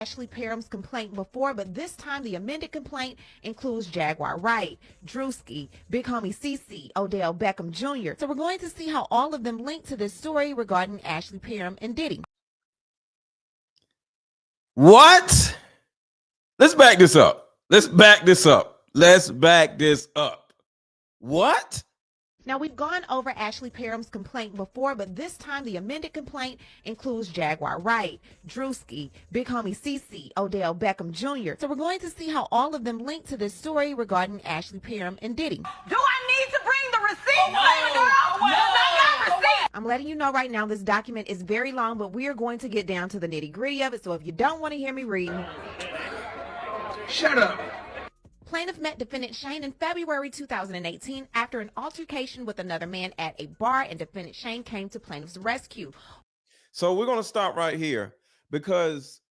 Ashley Parham's complaint before, but this time the amended complaint includes Jaguar Wright, Druski, Big Homie CC, Odell Beckham Jr. So we're going to see how all of them link to this story regarding Ashley Parham and Diddy. What? Let's back this up. Let's back this up. What? Now, we've gone over Ashley Parham's complaint before, but this time the amended complaint includes Jaguar Wright, Druski, Big Homie CC, Odell Beckham Jr. So we're going to see how all of them link to this story regarding Ashley Parham and Diddy. Do I need to bring the receipt, baby girl? I got receipt. I'm letting you know right now this document is very long, but we are going to get down to the nitty-gritty of it, so if you don't want to hear me read, shut up. Plaintiff met defendant Shane in February 2018 after an altercation with another man at a bar, and defendant Shane came to plaintiff's rescue. So we're going to stop right here because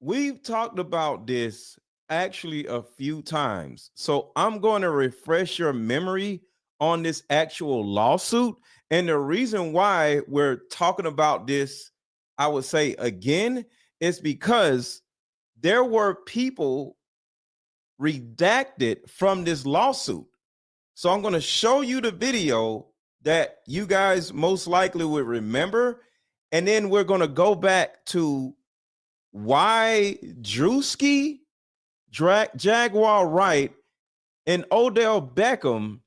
we've talked about this actually a few times. So I'm going to refresh your memory on this actual lawsuit. And the reason why we're talking about this, I would say again, is because there were people redacted from this lawsuit. So I'm going to show you the video that you guys most likely would remember. And then we're going to go back to why Druski, Jaguar Wright, and Odell Beckham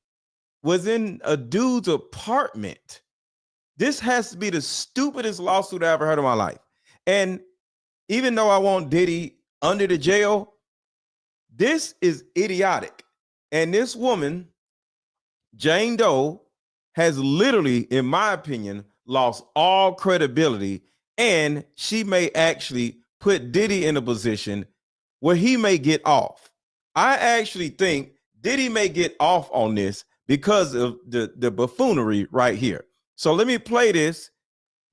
was in a dude's apartment. This has to be the stupidest lawsuit I ever heard in my life. And even though I want Diddy under the jail, this is idiotic. And this woman, Jane Doe, has literally, in my opinion, lost all credibility. And she may actually put Diddy in a position where he may get off. I actually think Diddy may get off on this because of the buffoonery right here. So let me play this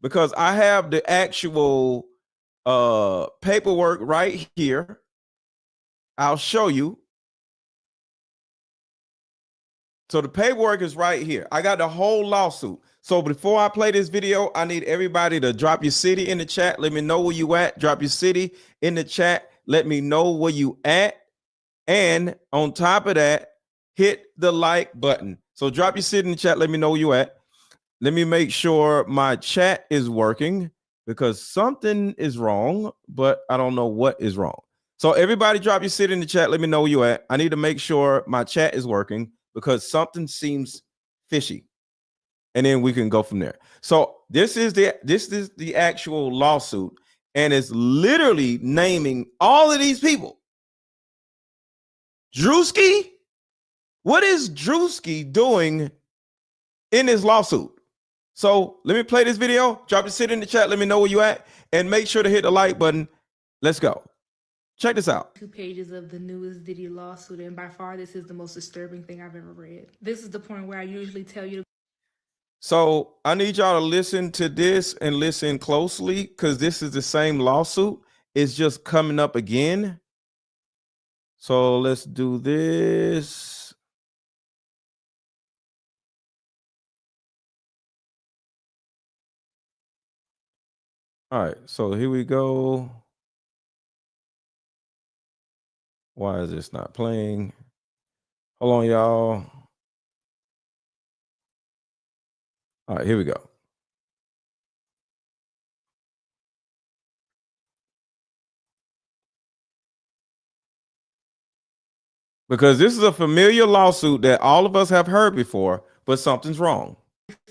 because I have the actual paperwork right here. I'll show you. So the paperwork is right here. I got the whole lawsuit. So before I play this video, I need everybody to drop your city in the chat. Let me know where you at. Drop your city in the chat. Let me know where you at. And on top of that, hit the like button. So drop your city in the chat. Let me know where you at. Let me make sure my chat is working because something is wrong, but I don't know what is wrong. So everybody drop your city in the chat. Let me know where you at. I need to make sure my chat is working because something seems fishy. And then we can go from there. So this is the actual lawsuit, and it's literally naming all of these people. Druski? What is Druski doing in this lawsuit? So let me play this video. Drop your city in the chat. Let me know where you at, and make sure to hit the like button. Let's go. Check this out. 2 pages of the newest Diddy lawsuit, and by far this is the most disturbing thing I've ever read. This is the point where I usually tell you. So I need y'all to listen to this and listen closely because this is the same lawsuit. It's just coming up again. So let's do this. All right, so here we go. Why is this not playing? Hold on, y'all. All right, here we go. Because this is a familiar lawsuit that all of us have heard before, but something's wrong.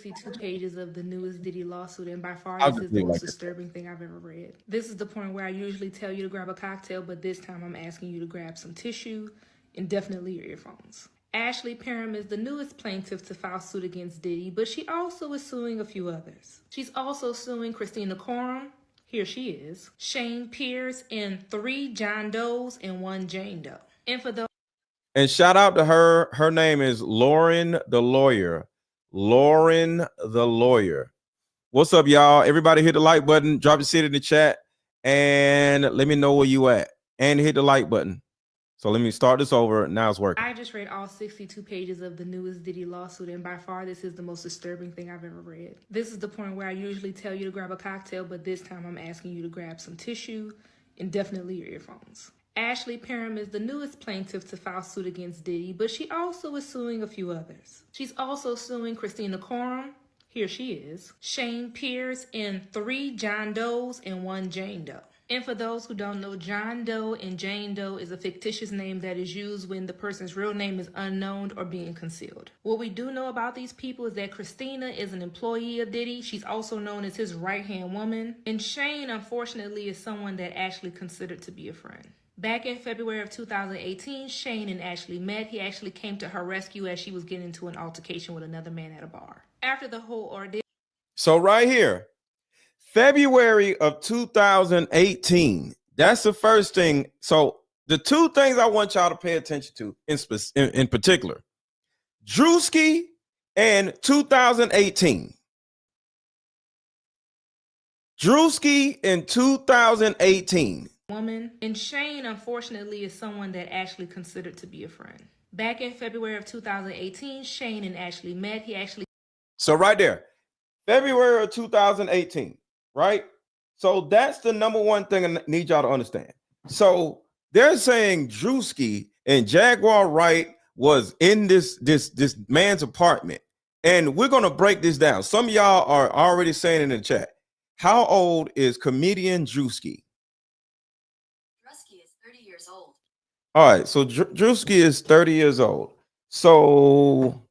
2 pages of the newest Diddy lawsuit, and by far I'll this is just the leave it most like disturbing thing I've ever read. This is the point where I usually tell you to grab a cocktail, but this time I'm asking you to grab some tissue and definitely your earphones. Ashley Parham is the newest plaintiff to file suit against Diddy, but she also is suing a few others. She's also suing Kristina Khorram, here she is, Shane Pierce, and 3 John Does and 1 Jane Doe. And for those. And shout out to her. Her name is Lauren the Lawyer. Lauren the Lawyer. What's up, y'all? Everybody hit the like button. Drop your city in the chat. And let me know where you at. And hit the like button. So let me start this over. Now it's working. I just read all 62 pages of the newest Diddy lawsuit, and by far this is the most disturbing thing I've ever read. This is the point where I usually tell you to grab a cocktail, but this time I'm asking you to grab some tissue Indefinitely your earphones. Ashley Parham is the newest plaintiff to file suit against Diddy, but she also is suing a few others. She's also suing Kristina Khorram, here she is, Shane Pierce, and 3 John Does and 1 Jane Doe. And for those who don't know, John Doe and Jane Doe is a fictitious name that is used when the person's real name is unknown or being concealed. What we do know about these people is that Kristina is an employee of Diddy. She's also known as his right-hand woman. And Shane, unfortunately, is someone that Ashley considered to be a friend. Back in February of 2018, Shane and Ashley met. He actually came to her rescue as she was getting into an altercation with another man at a bar. After the whole ordeal. So right here, February of 2018, that's the first thing. So the 2 things I want y'all to pay attention to in particular, Druski and 2018. Druski in 2018. Woman. And Shane, unfortunately, is someone that Ashley considered to be a friend. Back in February of 2018, Shane and Ashley met. He actually. So right there, February of 2018, right? So that's the number one thing I need y'all to understand. So they're saying Druski and Jaguar Wright was in this man's apartment. And we're going to break this down. Some of y'all are already saying in the chat, how old is comedian Druski? Druski is 30 years old. All right, so Druski is 30 years old. So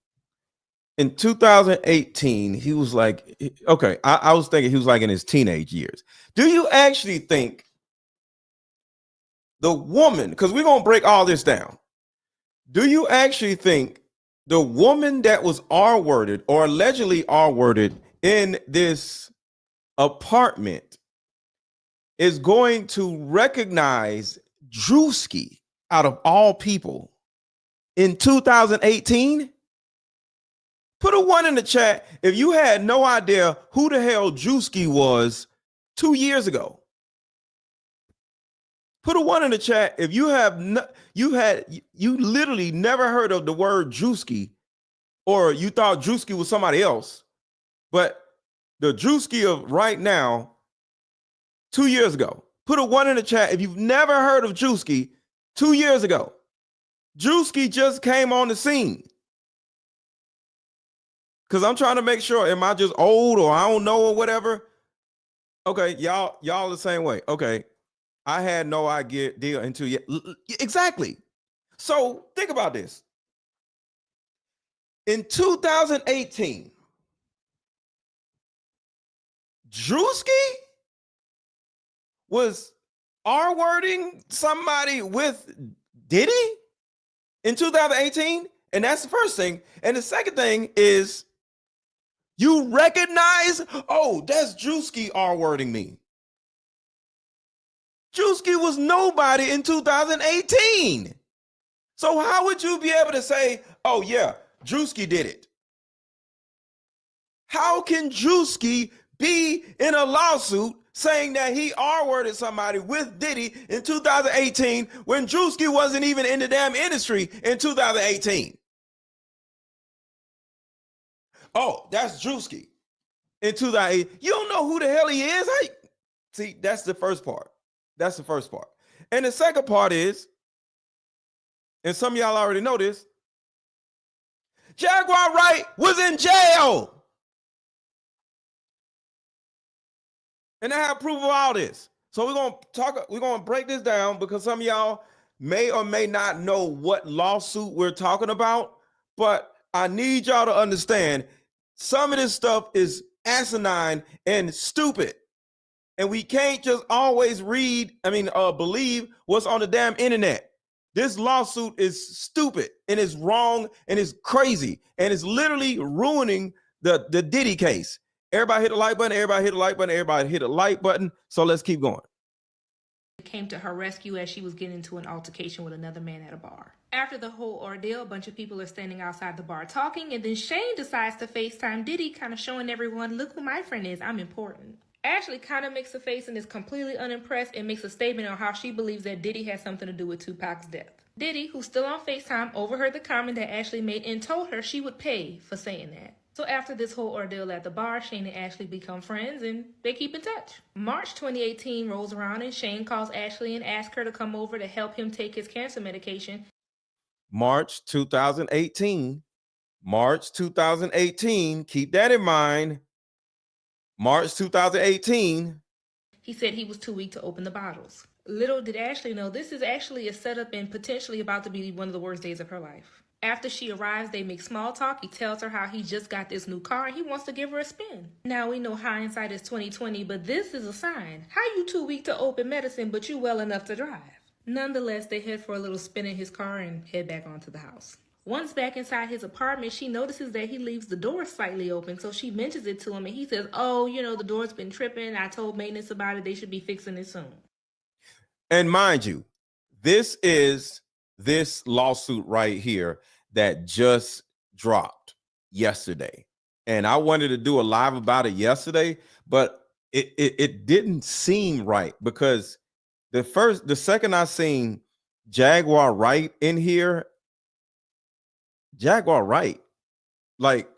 in 2018, he was like, okay, I was thinking he was like in his teenage years. Do you actually think the woman, because we're going to break all this down, do you actually think the woman that was R-worded or allegedly R-worded in this apartment is going to recognize Druski out of all people in 2018? Put a 1 in the chat if you had no idea who the hell Druski was 2 years ago. Put a 1 in the chat if you have you literally never heard of the word Druski, or you thought Druski was somebody else, but the Druski of right now 2 years ago. Put a 1 in the chat if you've never heard of Druski 2 years ago. Druski just came on the scene. Because I'm trying to make sure, am I just old or I don't know or whatever? Okay, y'all the same way. Okay, I had no idea until yet. Exactly. So think about this. In 2018, Druski was R-wording somebody with Diddy in 2018? And that's the first thing. And the second thing is, you recognize, oh, that's Druski R-wording me. Druski was nobody in 2018. So how would you be able to say, oh yeah, Druski did it? How can Druski be in a lawsuit saying that he R-worded somebody with Diddy in 2018 when Druski wasn't even in the damn industry in 2018? Oh, that's Druski in 2008. You don't know who the hell he is? See, that's the first part. That's the first part. And the second part is, and some of y'all already know this, Jaguar Wright was in jail. And I have proof of all this. So we're going to break this down because some of y'all may or may not know what lawsuit we're talking about, but I need y'all to understand some of this stuff is asinine and stupid. And we can't just always believe what's on the damn internet. This lawsuit is stupid and it's wrong and it's crazy and it's literally ruining the Diddy case. Everybody hit the like button, everybody hit the like button, everybody hit a like button. So let's keep going. Came to her rescue as she was getting into an altercation with another man at a bar. After the whole ordeal, a bunch of people are standing outside the bar talking, and then Shane decides to FaceTime Diddy, kind of showing everyone, look who my friend is, I'm important. Ashley kind of makes a face and is completely unimpressed and makes a statement on how she believes that Diddy has something to do with Tupac's death. Diddy, who's still on FaceTime, overheard the comment that Ashley made and told her she would pay for saying that. So after this whole ordeal at the bar, Shane and Ashley become friends and they keep in touch. March 2018 rolls around and Shane calls Ashley and asks her to come over to help him take his cancer medication. March 2018. March 2018. Keep that in mind. March 2018. He said he was too weak to open the bottles. Little did Ashley know this is actually a setup and potentially about to be one of the worst days of her life. After she arrives, they make small talk. He tells her how he just got this new car and he wants to give her a spin. Now we know hindsight is 2020, but this is a sign. How you too weak to open medicine, but you well enough to drive? Nonetheless, they head for a little spin in his car and head back onto the house. Once back inside his apartment, she notices that he leaves the door slightly open, so she mentions it to him and he says, oh, you know, the door's been tripping. I told maintenance about it. They should be fixing it soon. And mind you, this is this lawsuit right here that just dropped yesterday. And I wanted to do a live about it yesterday, but it didn't seem right because the second I seen Jaguar Wright in here, Jaguar Wright, like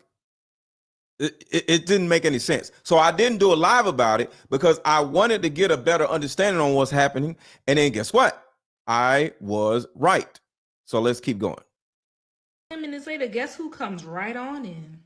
it didn't make any sense. So I didn't do a live about it because I wanted to get a better understanding on what's happening. And then guess what? I was right. So let's keep going. 10 minutes later, guess who comes right on in?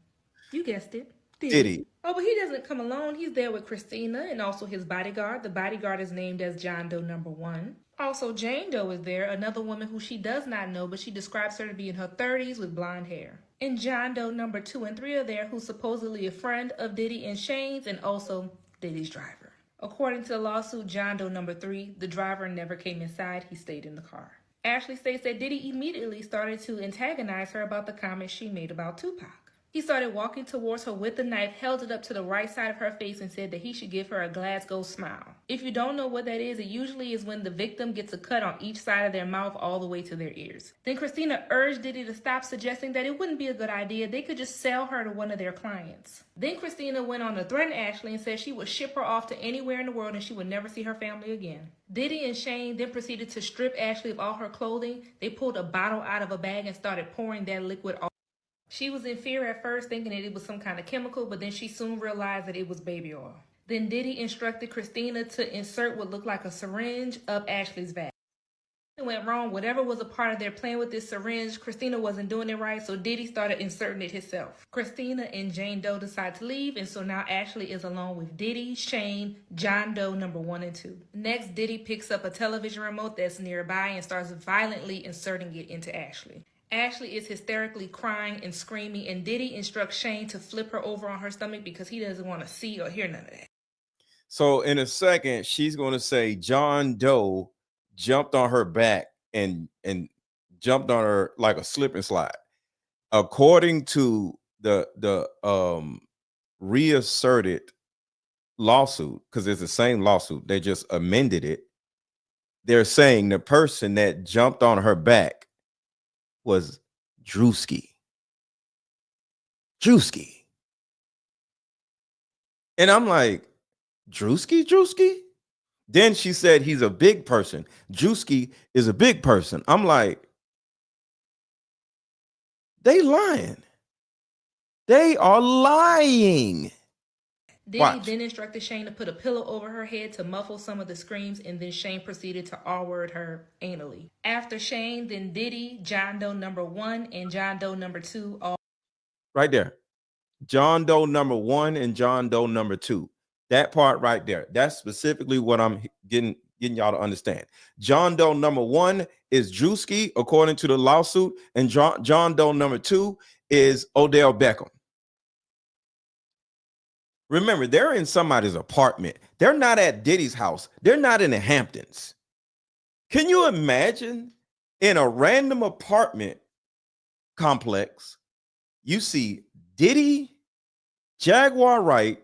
You guessed it. Diddy. Oh, but he doesn't come alone. He's there with Kristina and also his bodyguard. The bodyguard is named as John Doe number 1. Also, Jane Doe is there, another woman who she does not know, but she describes her to be in her 30s with blonde hair. And John Doe number 2 and 3 are there, who's supposedly a friend of Diddy and Shane's and also Diddy's driver. According to the lawsuit, John Doe number 3, the driver never came inside. He stayed in the car. Ashley states that Diddy immediately started to antagonize her about the comments she made about Tupac. He started walking towards her with the knife, held it up to the right side of her face and said that he should give her a Glasgow smile. If you don't know what that is, it usually is when the victim gets a cut on each side of their mouth all the way to their ears. Then Kristina urged Diddy to stop, suggesting that it wouldn't be a good idea. They could just sell her to one of their clients. Then Kristina went on to threaten Ashley and said she would ship her off to anywhere in the world and she would never see her family again. Diddy and Shane then proceeded to strip Ashley of all her clothing. They pulled a bottle out of a bag and started pouring that liquid all. She was in fear at first, thinking that it was some kind of chemical, but then she soon realized that it was baby oil. Then Diddy instructed Kristina to insert what looked like a syringe up Ashley's vag. It went wrong. Whatever was a part of their plan with this syringe, Kristina wasn't doing it right, so Diddy started inserting it himself. Kristina and Jane Doe decide to leave, and so now Ashley is alone with Diddy, Shane, John Doe number 1 and 2. Next, Diddy picks up a television remote that's nearby and starts violently inserting it into Ashley. Ashley is hysterically crying and screaming, and Diddy instructs Shane to flip her over on her stomach because he doesn't want to see or hear none of that. So in a second, she's going to say John Doe jumped on her back and jumped on her like a slip and slide. According to the reasserted lawsuit, because it's the same lawsuit, they just amended it. They're saying the person that jumped on her back was Druski. And I'm like, Druski? Then she said he's a big person. Druski is a big person. I'm like, they lying. They are lying. Diddy then instructed Shane to put a pillow over her head to muffle some of the screams, and then Shane proceeded to R-word her anally. After Shane, then Diddy, John Doe number 1, and John Doe number 2 all. Right there. John Doe number 1 and John Doe number 2. That part right there. That's specifically what I'm getting y'all to understand. John Doe number 1 is Druski, according to the lawsuit, and John Doe number 2 is Odell Beckham. Remember, they're in somebody's apartment. They're not at Diddy's house. They're not in the Hamptons. Can you imagine in a random apartment complex, you see Diddy, Jaguar Wright,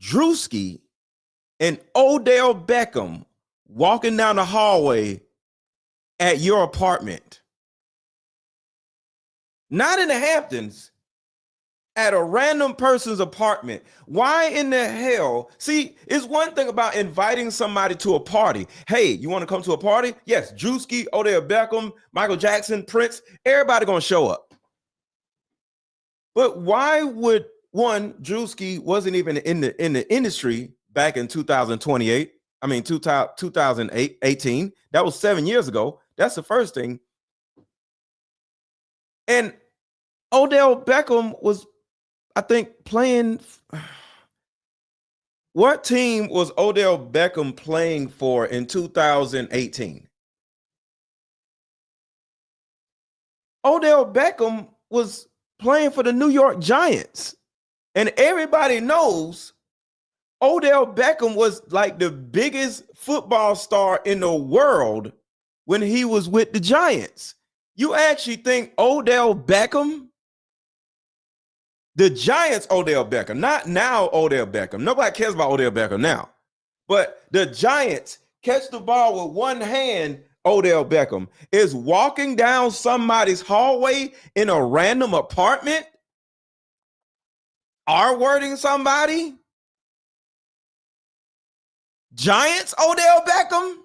Druski, and Odell Beckham walking down the hallway at your apartment? Not in the Hamptons. At a random person's apartment. Why in the hell? See, it's one thing about inviting somebody to a party. Hey, you want to come to a party? Yes, Druski, Odell Beckham, Michael Jackson, Prince, everybody gonna show up. But why would one Druski wasn't even in the industry back in 2028? I mean 2018. That was 7 years ago. That's the first thing. And Odell Beckham was, I think, playing. What team was Odell Beckham playing for in 2018? Odell Beckham was playing for the New York Giants. And everybody knows Odell Beckham was like the biggest football star in the world when he was with the Giants. You actually think Odell Beckham, the Giants Odell Beckham, not now Odell Beckham. Nobody cares about Odell Beckham now. But the Giants catch the ball with one hand. Odell Beckham is walking down somebody's hallway in a random apartment, R-wording somebody. Giants Odell Beckham,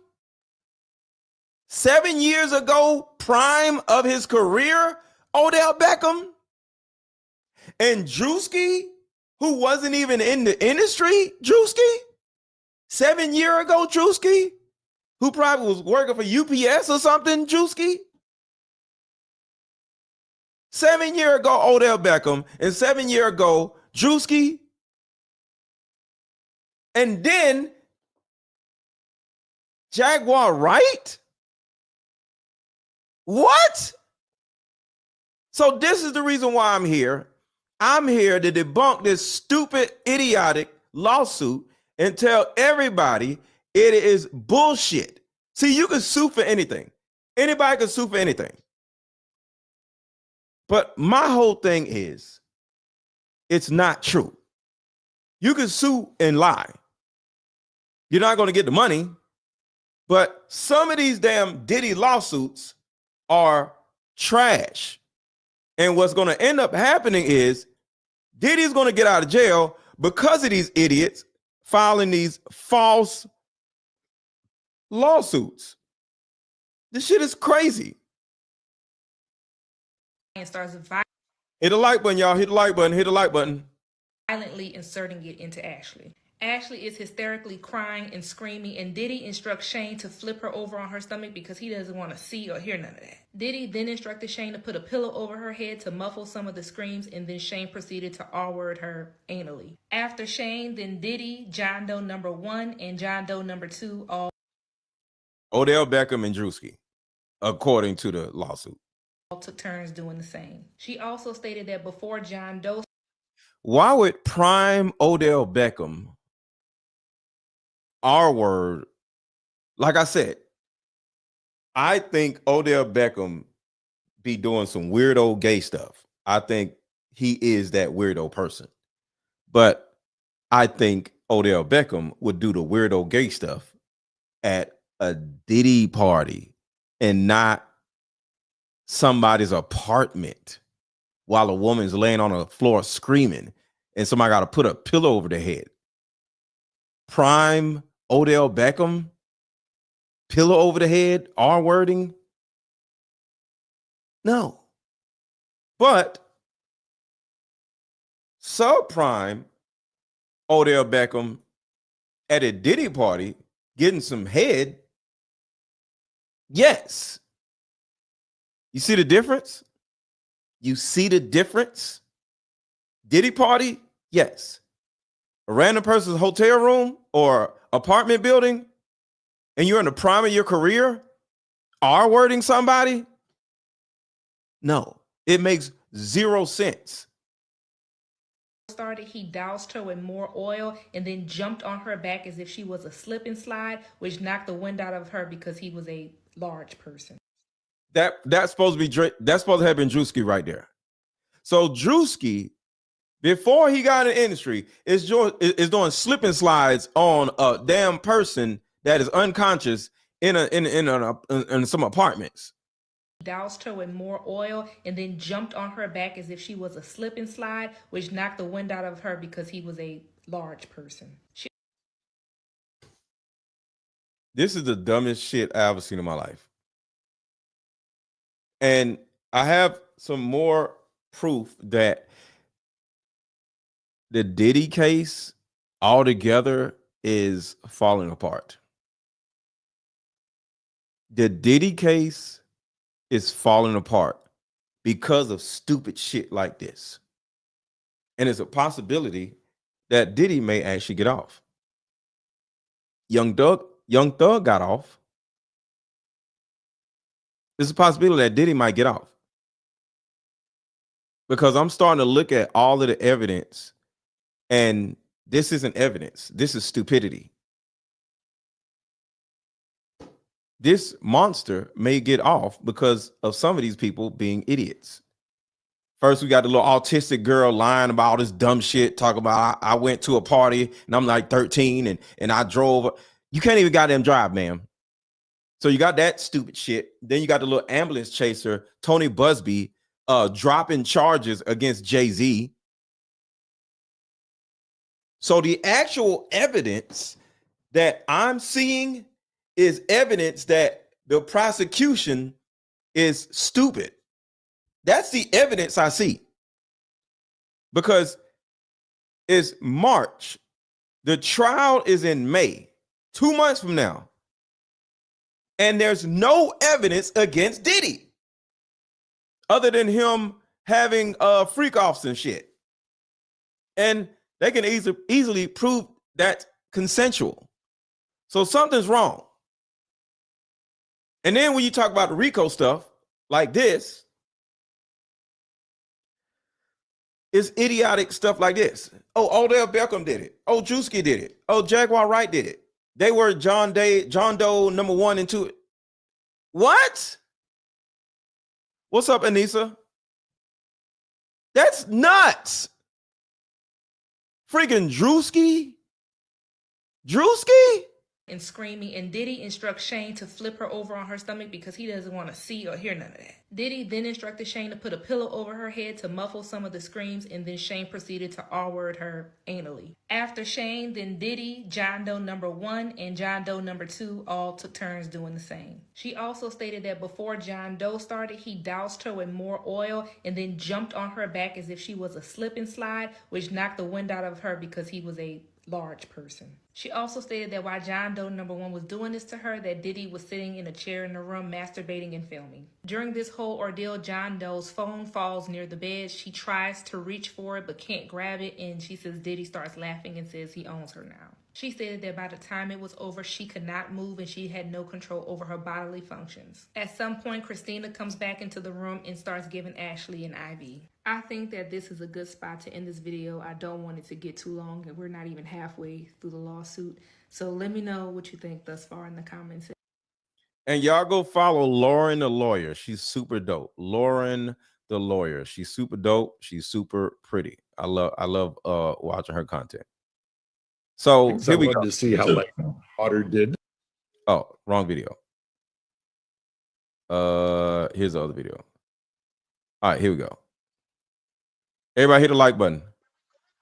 7 years ago, prime of his career, Odell Beckham. And Druski, who wasn't even in the industry, Druski, 7 years ago, Druski, who probably was working for UPS or something, Druski. 7 years ago, Odell Beckham, and 7 years ago, Druski. And then Jaguar Wright? What? So this is the reason why I'm here. I'm here to debunk this stupid, idiotic lawsuit and tell everybody it is bullshit. See, you can sue for anything. Anybody can sue for anything. But my whole thing is, it's not true. You can sue and lie. You're not going to get the money. But some of these damn Diddy lawsuits are trash. And what's going to end up happening is Diddy's going to get out of jail because of these idiots filing these false lawsuits. This shit is crazy. And starts Hit the like button, y'all. Hit the like button. Hit the like button. violently inserting it into Ashley. Ashley is hysterically crying and screaming, and Diddy instructs Shane to flip her over on her stomach because he doesn't want to see or hear none of that. Diddy then instructed Shane to put a pillow over her head to muffle some of the screams, and then Shane proceeded to R-word her anally. After Shane, then Diddy, John Doe number 1 and John Doe number 2 all Odell Beckham and Druski, according to the lawsuit. took turns doing the same. She also stated that before John Doe, Why would prime Odell Beckham R-word? Like I said, I think Odell Beckham be doing some weirdo gay stuff. I think he is that weirdo person. But I think Odell Beckham would do the weirdo gay stuff at a Diddy party and not somebody's apartment while a woman's laying on the floor screaming and somebody got to put a pillow over their head. Prime Odell Beckham, pillow over the head, R-wording. No. But subprime Odell Beckham at a Diddy party getting some head. Yes. You see the difference? You see the difference? Diddy party? Yes. A random person's hotel room or apartment building, and you're in the prime of your career, R-wording somebody? No, it makes zero sense. started, he doused her with more oil and then jumped on her back as if she was a slip and slide, which knocked the wind out of her because he was a large person. That's supposed to have been Druski right there. So Druski, before he got in the industry, is doing slip and slides on a damn person that is unconscious in some apartments. Doused her with more oil and then jumped on her back as if she was a slip and slide, which knocked the wind out of her because he was a large person. This is the dumbest shit I've ever seen in my life. And I have some more proof that the Diddy case altogether is falling apart. The Diddy case is falling apart because of stupid shit like this. And it's a possibility that Diddy may actually get off. Young Thug got off. There's a possibility that Diddy might get off. Because I'm starting to look at all of the evidence, and this isn't evidence. This is stupidity. This monster may get off because of some of these people being idiots. First, we got the little autistic girl lying about all this dumb shit, talking about I went to a party and I'm like 13 and I drove. You can't even goddamn drive, ma'am. So you got that stupid shit. Then you got the little ambulance chaser, Tony Busby, dropping charges against Jay-Z. So the actual evidence that I'm seeing is evidence that the prosecution is stupid. That's the evidence I see. Because it's March. The trial is in May, 2 months from now. And there's no evidence against Diddy other than him having freak offs and shit. And they can easily prove that's consensual. So something's wrong. And then when you talk about the RICO stuff like this, it's idiotic stuff like this. Oh, Odell Beckham did it. Oh, Druski did it. Oh, Jaguar Wright did it. They were John Doe number 1 and 2. What? What's up, Anissa? That's nuts. Freaking Druski? And screaming, and Diddy instructs Shane to flip her over on her stomach because he doesn't want to see or hear none of that. Diddy then instructed Shane to put a pillow over her head to muffle some of the screams, and then Shane proceeded to R-word her anally. After Shane, then Diddy, John Doe number 1, and John Doe number 2 all took turns doing the same. She also stated that before John Doe started, he doused her with more oil and then jumped on her back as if she was a slip and slide, which knocked the wind out of her because he was a large person. She also stated that while John Doe number 1 was doing this to her, that Diddy was sitting in a chair in the room masturbating and filming. During this whole ordeal, John Doe's phone falls near the bed. She tries to reach for it but can't grab it, and she says Diddy starts laughing and says he owns her now. She stated that by the time it was over, she could not move and she had no control over her bodily functions. At some point, Kristina comes back into the room and starts giving Ashley an IV. I think that this is a good spot to end this video. I don't want it to get too long, and we're not even halfway through the lawsuit. So let me know what you think thus far in the comments. And y'all go follow Lauren the lawyer. She's super dope. Lauren the lawyer. She's super dope. She's super pretty. I love watching her content. So here we go to see how like Otter did. Oh, wrong video. Here's the other video. All right, here we go. Everybody hit the like button.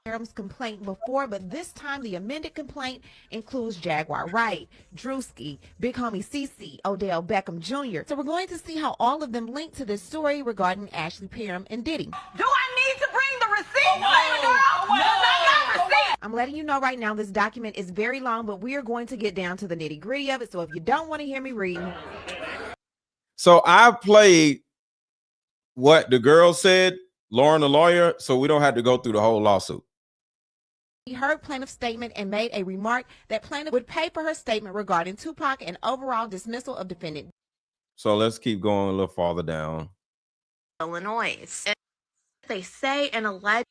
Khorram's complaint before, but this time the amended complaint includes Jaguar Wright, Druski, Big Homie CC, Odell Beckham Jr. So we're going to see how all of them link to this story regarding Ashley Parham and Diddy. Do I need to bring the receipt, baby girl? Because I got receipt. I'm letting you know right now this document is very long, but we are going to get down to the nitty gritty of it. So if you don't want to hear me read. So I played what the girl said, Lauren the lawyer, so we don't have to go through the whole lawsuit. He heard plaintiff's statement and made a remark that plaintiff would pay for her statement regarding Tupac and overall dismissal of defendant. So let's keep going a little farther down. Illinois. They say an alleged.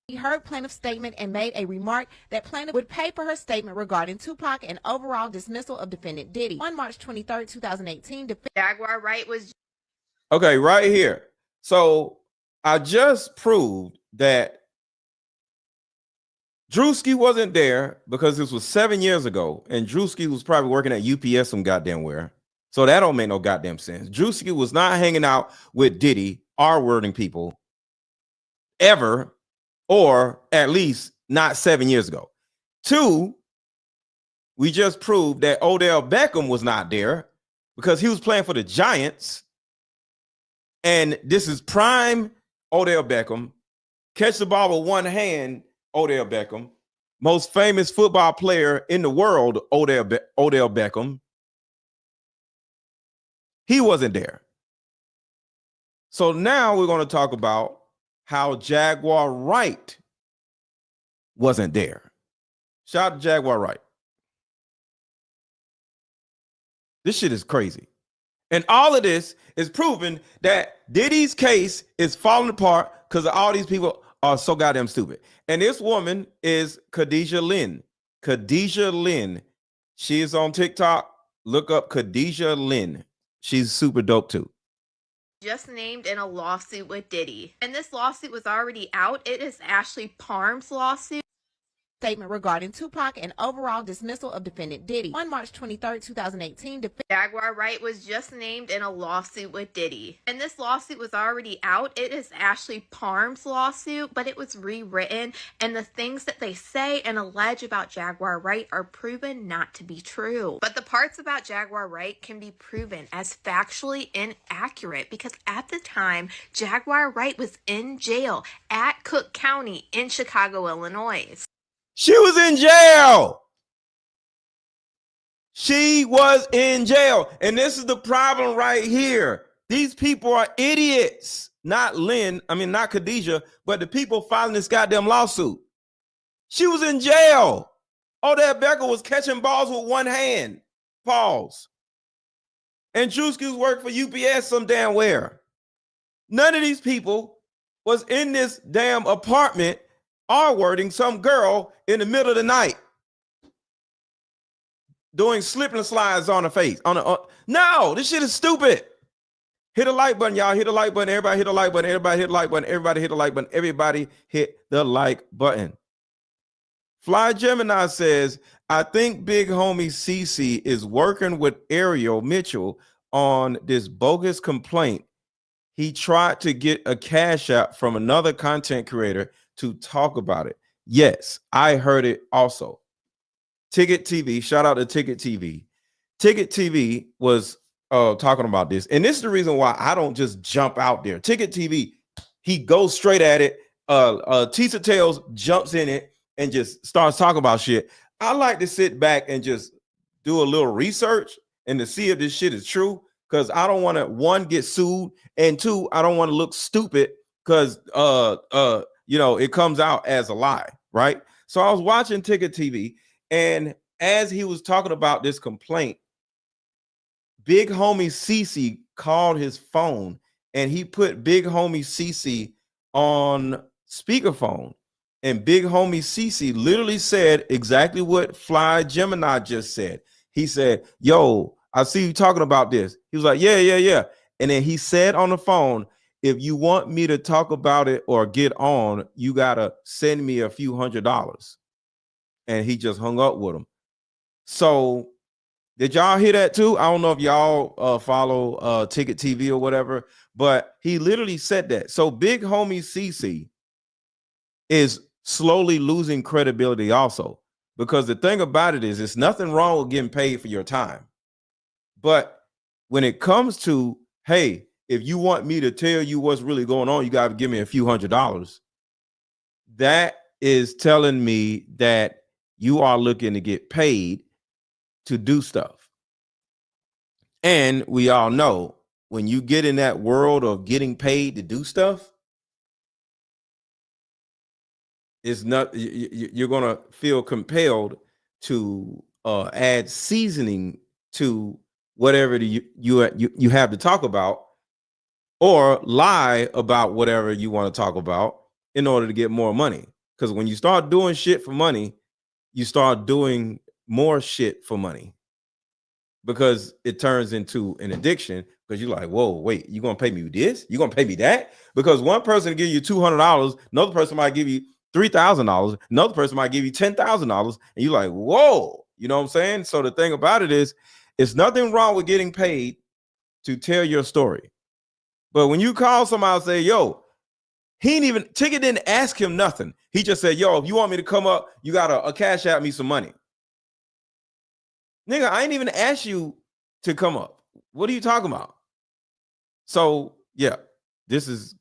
He heard plaintiff's statement and made a remark that plaintiff would pay for her statement regarding Tupac and overall dismissal of defendant Diddy. On March 23rd, 2018, Jaguar Wright was. Okay, right here. So I just proved that Druski wasn't there because this was 7 years ago, and Druski was probably working at UPS some goddamn where. So that don't make no goddamn sense. Druski was not hanging out with Diddy, R-wording people, ever, or at least not 7 years ago. 2, we just proved that Odell Beckham was not there because he was playing for the Giants. And this is prime Odell Beckham. catch the ball with one hand, Odell Beckham, most famous football player in the world, Odell Beckham. He wasn't there. So now we're going to talk about how Jaguar Wright wasn't there. Shout out to Jaguar Wright. This shit is crazy. And all of this is proving that Diddy's case is falling apart because all these people are so goddamn stupid. And this woman is Khadijah Lynn. Khadijah Lynn. She is on TikTok. Look up Khadijah Lynn. She's super dope too. Just named in a lawsuit with Diddy. And this lawsuit was already out. It is Ashley Parham's lawsuit. Statement regarding Tupac and overall dismissal of defendant Diddy. On March 23, 2018, Jaguar Wright was just named in a lawsuit with Diddy. And this lawsuit was already out. It is Ashley Parham's lawsuit, but it was rewritten. And the things that they say and allege about Jaguar Wright are proven not to be true. But the parts about Jaguar Wright can be proven as factually inaccurate because at the time, Jaguar Wright was in jail at Cook County in Chicago, Illinois. She was in jail. She was in jail. And this is the problem right here. These people are idiots. Not Khadijah, but the people filing this goddamn lawsuit. She was in jail. Odell Beckham was catching balls with one hand. Pause. And Druski was working for UPS some damn where. None of these people was in this damn apartment R-wording some girl in the middle of the night, doing slip and slides on her face. No, this shit is stupid. Hit a like button, y'all. Hit a like button. Everybody hit a like button. Everybody hit a like button. Everybody hit a like button. Everybody hit the like button. Fly Gemini says, I think Big Homie CC is working with Ariel Mitchell on this bogus complaint. He tried to get a cash app from another content creator to talk about it. Yes, I heard it also. Ticket TV, shout out to Ticket TV. Ticket TV was talking about this. And this is the reason why I don't just jump out there. Ticket TV, he goes straight at it. Tisa Tales jumps in it and just starts talking about shit. I like to sit back and just do a little research and to see if this shit is true. Because I don't want to, one, get sued, and two, I don't want to look stupid because it comes out as a lie, right? So I was watching Ticket TV, and as he was talking about this complaint, Big Homie CC called his phone, and he put Big Homie CC on speakerphone. And Big Homie CC literally said exactly what Fly Gemini just said. He said, yo, I see you talking about this. He was like, yeah. And then he said on the phone, if you want me to talk about it or get on, you got to send me a few $100s. And he just hung up with him. So did y'all hear that too? I don't know if y'all follow Ticket TV or whatever, but he literally said that. So Big Homie CC is slowly losing credibility also, because the thing about it is it's nothing wrong with getting paid for your time. But when it comes to, hey, if you want me to tell you what's really going on, you got to give me a few $100s. That is telling me that you are looking to get paid to do stuff. And we all know when you get in that world of getting paid to do stuff, it's not, you're going to feel compelled to add seasoning to whatever you have to talk about, or lie about whatever you want to talk about in order to get more money. Because when you start doing shit for money, you start doing more shit for money, because it turns into an addiction. Because you're like, whoa, wait, you gonna pay me this? You gonna pay me that? Because one person give you $200, another person might give you $3,000, another person might give you $10,000, and you're like, whoa, you know what I'm saying? So the thing about it is, it's nothing wrong with getting paid to tell your story. But when you call somebody and say, yo, Ticket didn't ask him nothing. He just said, yo, if you want me to come up, you got to cash out me some money. Nigga, I ain't even asked you to come up. What are you talking about? So, yeah, this is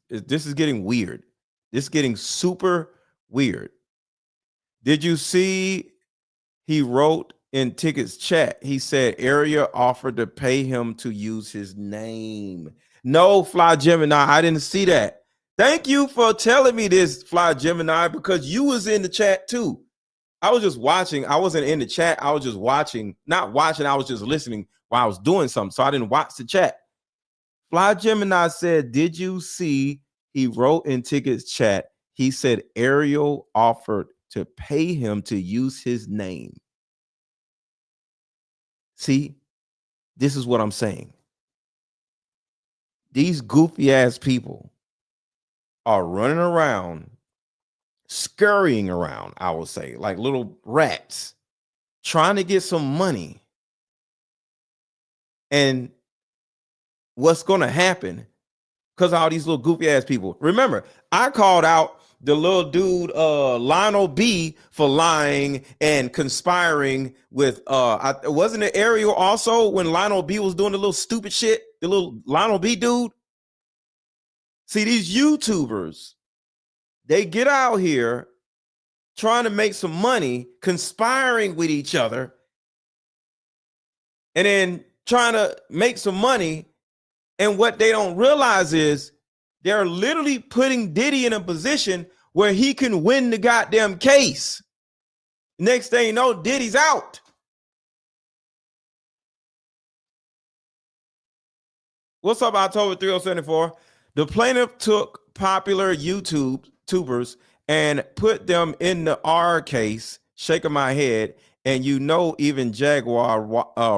getting weird. It's getting super weird. Did you see he wrote in Ticket's chat? He said Area offered to pay him to use his name. No, Fly Gemini, I didn't see that. Thank you for telling me this, Fly Gemini, because you was in the chat too. I was just watching. I wasn't in the chat. I was just watching, not watching. I was just listening while I was doing something. So I didn't watch the chat. Fly Gemini said, did you see he wrote in Ticket's chat? He said Ariel offered to pay him to use his name. See, this is what I'm saying. These goofy ass people are running around, scurrying around, I would say, like little rats, trying to get some money. And what's going to happen, because all these little goofy ass people. Remember, I called out the little dude Lionel B for lying and conspiring with wasn't it Ariel also when Lionel B was doing the little stupid shit, the little Lionel B dude. See, these YouTubers, they get out here trying to make some money, conspiring with each other, and then trying to make some money. And what they don't realize is they're literally putting Diddy in a position where he can win the goddamn case. Next thing you know, Diddy's out. What's up, October 3074? The plaintiff took popular YouTubers and put them in the R case, shaking my head. And you know, even Jaguar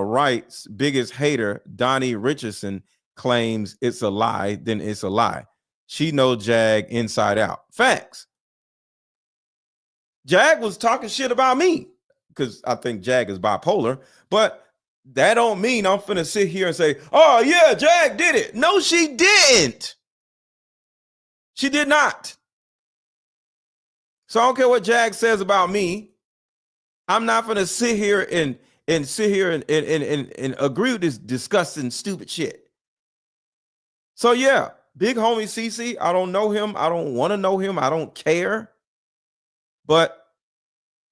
Wright's biggest hater, Donnie Richardson, claims it's a lie, then it's a lie. She knows Jag inside out. Facts. Jag was talking shit about me because I think Jag is bipolar, but that don't mean I'm finna sit here and say, oh yeah, Jag did it. No, she didn't. She did not. So I don't care what Jag says about me. I'm not gonna sit here and agree with this disgusting, stupid shit. So yeah, Big Homie CC, I don't know him. I don't want to know him. I don't care. But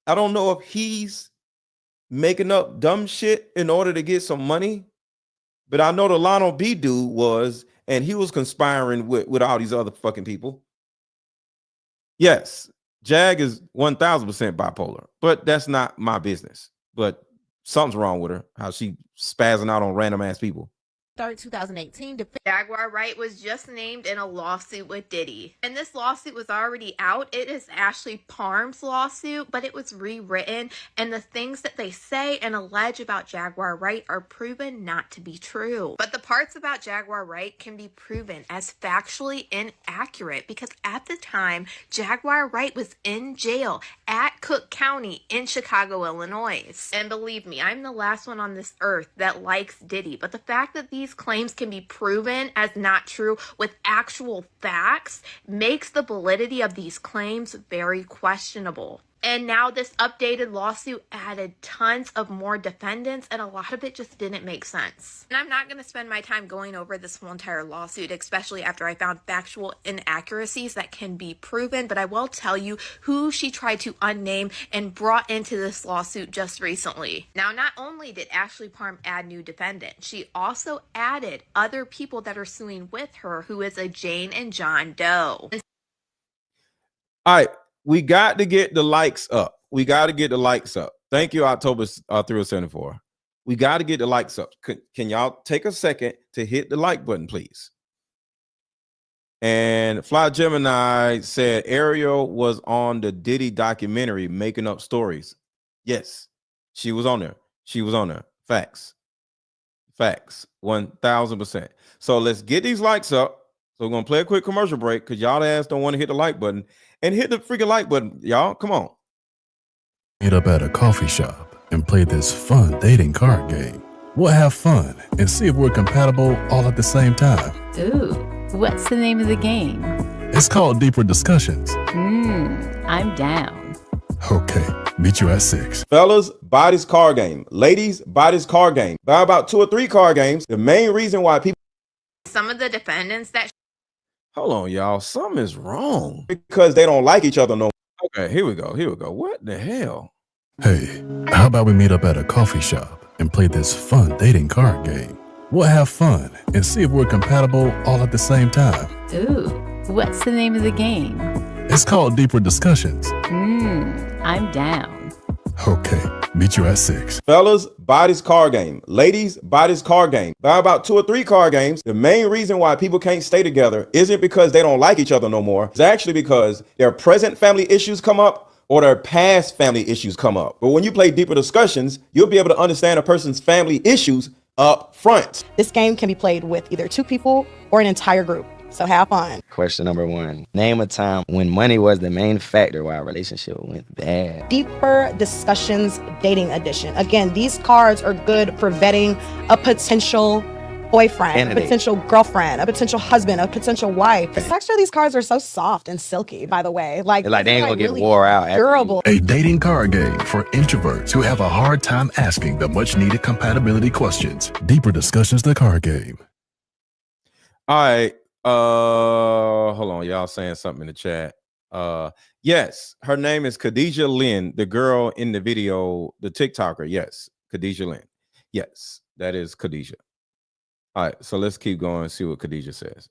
I don't know if he's making up dumb shit in order to get some money. But I know the Lionel B dude was, and he was conspiring with all these other fucking people. Yes, Jag is 1000% bipolar, but that's not my business. But something's wrong with her, how she spazzing out on random ass people. 3rd, 2018. Jaguar Wright was just named in a lawsuit with Diddy. And this lawsuit was already out. It is Ashley Parham's lawsuit, but it was rewritten. And the things that they say and allege about Jaguar Wright are proven not to be true. But the parts about Jaguar Wright can be proven as factually inaccurate because at the time, Jaguar Wright was in jail at Cook County in Chicago, Illinois. And believe me, I'm the last one on this earth that likes Diddy. But the fact that these claims can be proven as not true with actual facts makes the validity of these claims very questionable. And now this updated lawsuit added tons of more defendants, and a lot of it just didn't make sense. And I'm not going to spend my time going over this whole entire lawsuit, especially after I found factual inaccuracies that can be proven, but I will tell you who she tried to unname and brought into this lawsuit just recently. Now, not only did Ashley Parham add new defendants, she also added other people that are suing with her, who is a Jane and John Doe. All right. We got to get the likes up. We got to get the likes up. Thank you, October 374. We got to get the likes up. Can y'all take a second to hit the like button, please? And Fly Gemini said Ariel was on the Diddy documentary making up stories. Yes, she was on there. She was on there. Facts. Facts. 1000%. So let's get these likes up. So we're going to play a quick commercial break because y'all ass don't want to hit the like button. And hit the freaking like button, y'all. Come on. Meet up at a coffee shop and play this fun dating card game. We'll have fun and see if we're compatible all at the same time. Ooh, what's the name of the game? It's called Deeper Discussions. I'm down. Okay, meet you at 6. Fellas, buy this card game. Ladies, buy this card game. Buy about 2 or 3 card games. The main reason why people... Some of the defendants that Hold on, y'all. Something is wrong because they don't like each other no more. Okay, here we go. Here we go. What the hell? Hey, how about we meet up at a coffee shop and play this fun dating card game? We'll have fun and see if we're compatible all at the same time. Ooh, what's the name of the game? It's called Deeper Discussions. I'm down. Okay, meet you at 6. Fellas, buy this card game. Ladies, buy this card game. Buy about 2 or 3 card games. The main reason why people can't stay together isn't because they don't like each other no more. It's actually because their present family issues come up or their past family issues come up. But when you play Deeper Discussions, you'll be able to understand a person's family issues up front. This game can be played with either 2 people or an entire group. So have fun. Question number 1. Name a time when money was the main factor why a relationship went bad. Deeper Discussions Dating Edition. Again, these cards are good for vetting a potential boyfriend, Candidate. a potential girlfriend, a potential husband, a potential wife. The texture of these cards are so soft and silky, by the way. Like They ain't gonna get really wore out. after durable. A dating card game for introverts who have a hard time asking the much needed compatibility questions. Deeper Discussions, the card game. All right. Hold on. Y'all saying something in the chat. Yes, her name is Khadijah Lynn, the girl in the video, the TikToker. Yes, Khadijah Lynn. Yes, that is Khadijah. All right, so let's keep going and see what Khadijah says.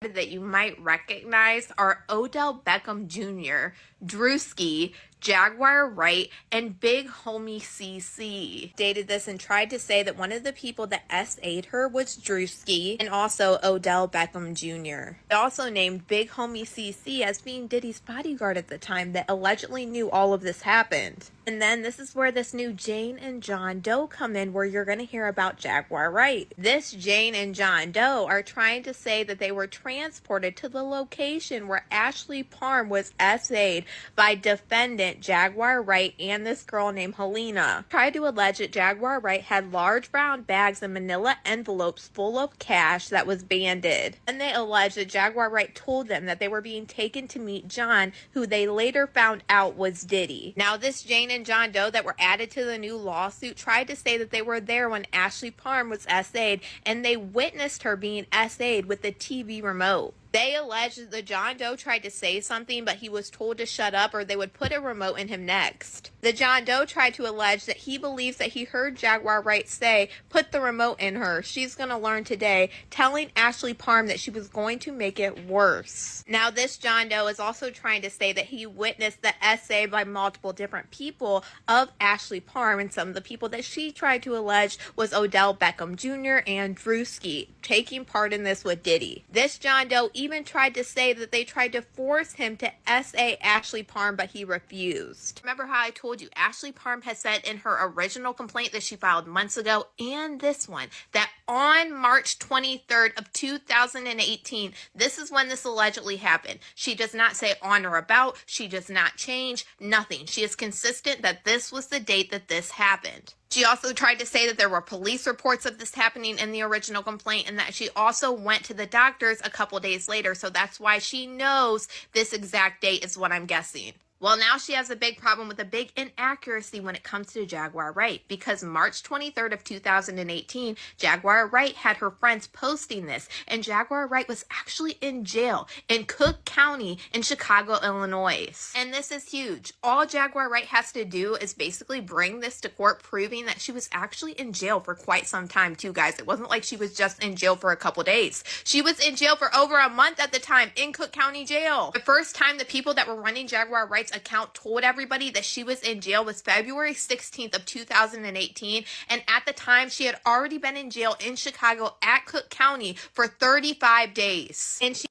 That you might recognize are Odell Beckham Jr., Druski, Jaguar Wright, and Big Homie CC. Dated this and tried to say that one of the people that SA'd her was Druski and also Odell Beckham Jr. They also named Big Homie CC as being Diddy's bodyguard at the time that allegedly knew all of this happened. And then this is where this new Jane and John Doe come in, where you're going to hear about Jaguar Wright. This Jane and John Doe are trying to say that they were transported to the location where Ashley Parham was SA'd by defendant Jaguar Wright and this girl named Helena. Tried to allege that Jaguar Wright had large brown bags and manila envelopes full of cash that was banded. And they alleged that Jaguar Wright told them that they were being taken to meet John, who they later found out was Diddy. Now this Jane and John Doe that were added to the new lawsuit tried to say that they were there when Ashley Parham was SA'd and they witnessed her being SA'd with the TV remote. They alleged that John Doe tried to say something, but he was told to shut up or they would put a remote in him next. The John Doe tried to allege that he believes that he heard Jaguar Wright say, "Put the remote in her. She's going to learn today," telling Ashley Parham that she was going to make it worse. Now, this John Doe is also trying to say that he witnessed the essay by multiple different people of Ashley Parham, and some of the people that she tried to allege was Odell Beckham Jr. and Druski, taking part in this with Diddy. This John Doe even tried to say that they tried to force him to SA Ashley Parham, but he refused. Remember how I told you Ashley Parham has said in her original complaint that she filed months ago and this one that on March 23rd of 2018, this is when this allegedly happened. She does not say on or about, she does not change, nothing. She is consistent that this was the date that this happened. She also tried to say that there were police reports of this happening in the original complaint and that she also went to the doctors a couple days later. So that's why she knows this exact date is what I'm guessing. Well, now she has a big problem with a big inaccuracy when it comes to Jaguar Wright, because March 23rd of 2018, Jaguar Wright had her friends posting this, and Jaguar Wright was actually in jail in Cook County in Chicago, Illinois. And this is huge. All Jaguar Wright has to do is basically bring this to court, proving that she was actually in jail for quite some time too, guys. It wasn't like she was just in jail for a couple days. She was in jail for over a month at the time in Cook County Jail. The first time the people that were running Jaguar Wright's account told everybody that she was in jail was February 16th of 2018, and at the time she had already been in jail in Chicago at Cook County for 35 days. And she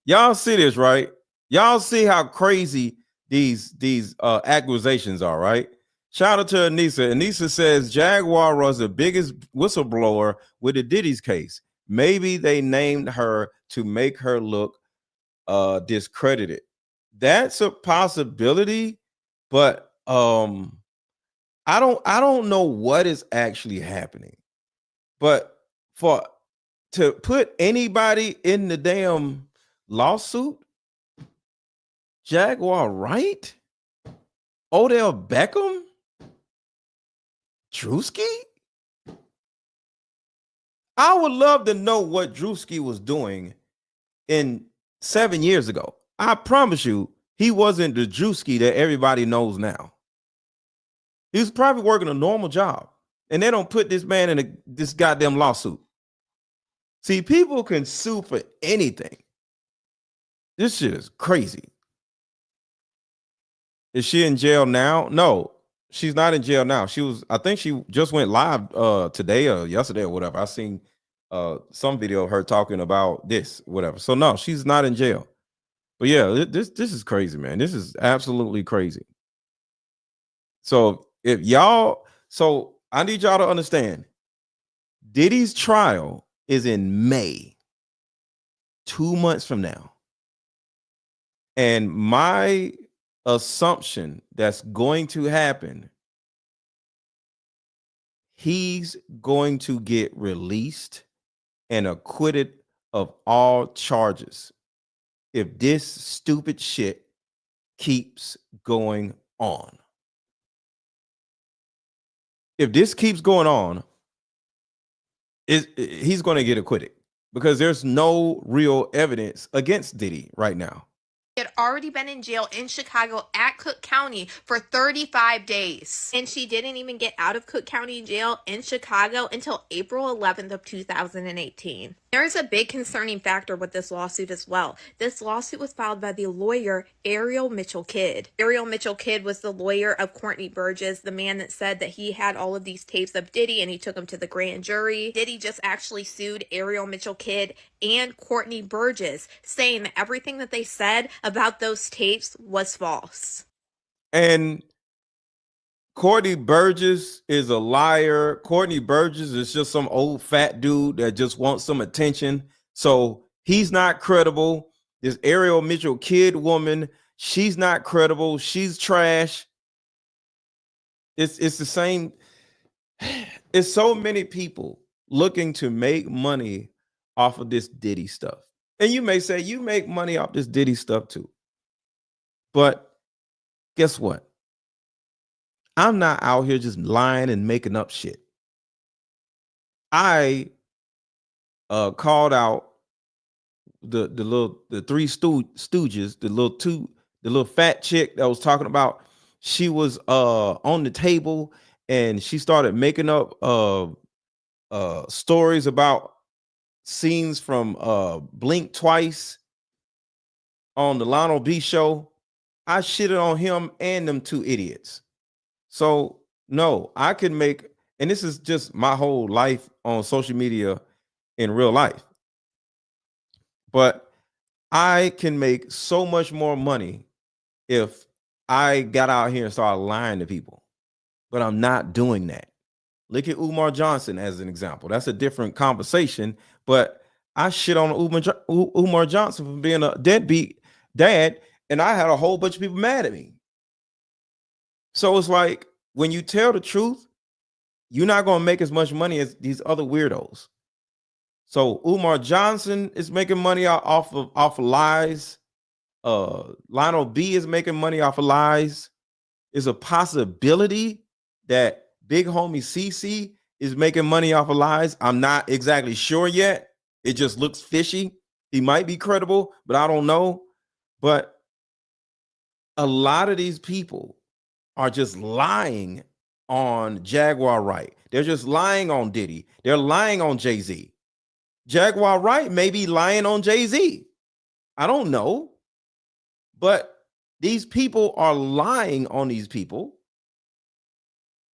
Y'all see this, right? Y'all see how crazy these accusations are, right? Shout out to Anissa. Anissa says Jaguar was the biggest whistleblower with the Diddy's case. Maybe they named her to make her look discredited. That's a possibility, but I don't know what is actually happening. But to put anybody in the damn lawsuit, Jaguar Wright, Odell Beckham, Druski, I would love to know what Druski was doing in 7 years ago. I promise you, he wasn't the Druski that everybody knows now. He was probably working a normal job, and they don't put this man in this goddamn lawsuit. See, people can sue for anything. This shit is crazy. Is she in jail now? No, she's not in jail now. I think she just went live today or yesterday or whatever. I seen some video of her talking about this, whatever. So no, she's not in jail. But yeah, this is crazy, man. This is absolutely crazy. So I need y'all to understand, Diddy's trial is in May, 2 months from now. And my assumption that's going to happen, he's going to get released and acquitted of all charges if this stupid shit keeps going on. If this keeps going on, he's going to get acquitted because there's no real evidence against Diddy right now. She had already been in jail in Chicago at Cook County for 35 days. And she didn't even get out of Cook County jail in Chicago until April 11th of 2018. There is a big concerning factor with this lawsuit as well. This lawsuit was filed by the lawyer Ariel Mitchell Kidd. Ariel Mitchell Kidd was the lawyer of Courtney Burgess, the man that said that he had all of these tapes of Diddy and he took them to the grand jury. Diddy just actually sued Ariel Mitchell Kidd and Courtney Burgess, saying that everything that they said about those tapes was false. And Courtney Burgess is a liar. Courtney Burgess is just some old fat dude that just wants some attention. So he's not credible. This Ariel Mitchell Kidd woman, she's not credible. She's trash. It's the same. It's so many people looking to make money off of this Diddy stuff. And you may say you make money off this Diddy stuff too. But guess what? I'm not out here just lying and making up shit. I called out the three stooges, the little fat chick that was talking about. She was on the table and she started making up stories about scenes from Blink Twice on the Lionel B show. I shitted on him and them two idiots. So no, I can make, and this is just my whole life on social media in real life, but I can make so much more money if I got out here and started lying to people, but I'm not doing that. Look at Umar Johnson as an example. That's a different conversation, but I shit on Umar Johnson for being a deadbeat dad, and I had a whole bunch of people mad at me. So it's like, when you tell the truth, you're not going to make as much money as these other weirdos. So Umar Johnson is making money off of lies. Lionel B is making money off of lies. It's a possibility that Big Homie CC is making money off of lies. I'm not exactly sure yet. It just looks fishy. He might be credible, but I don't know. But a lot of these people are just lying on Jaguar Wright. They're just lying on Diddy. They're lying on Jay-Z. Jaguar Wright may be lying on Jay-Z. I don't know. But these people are lying on these people,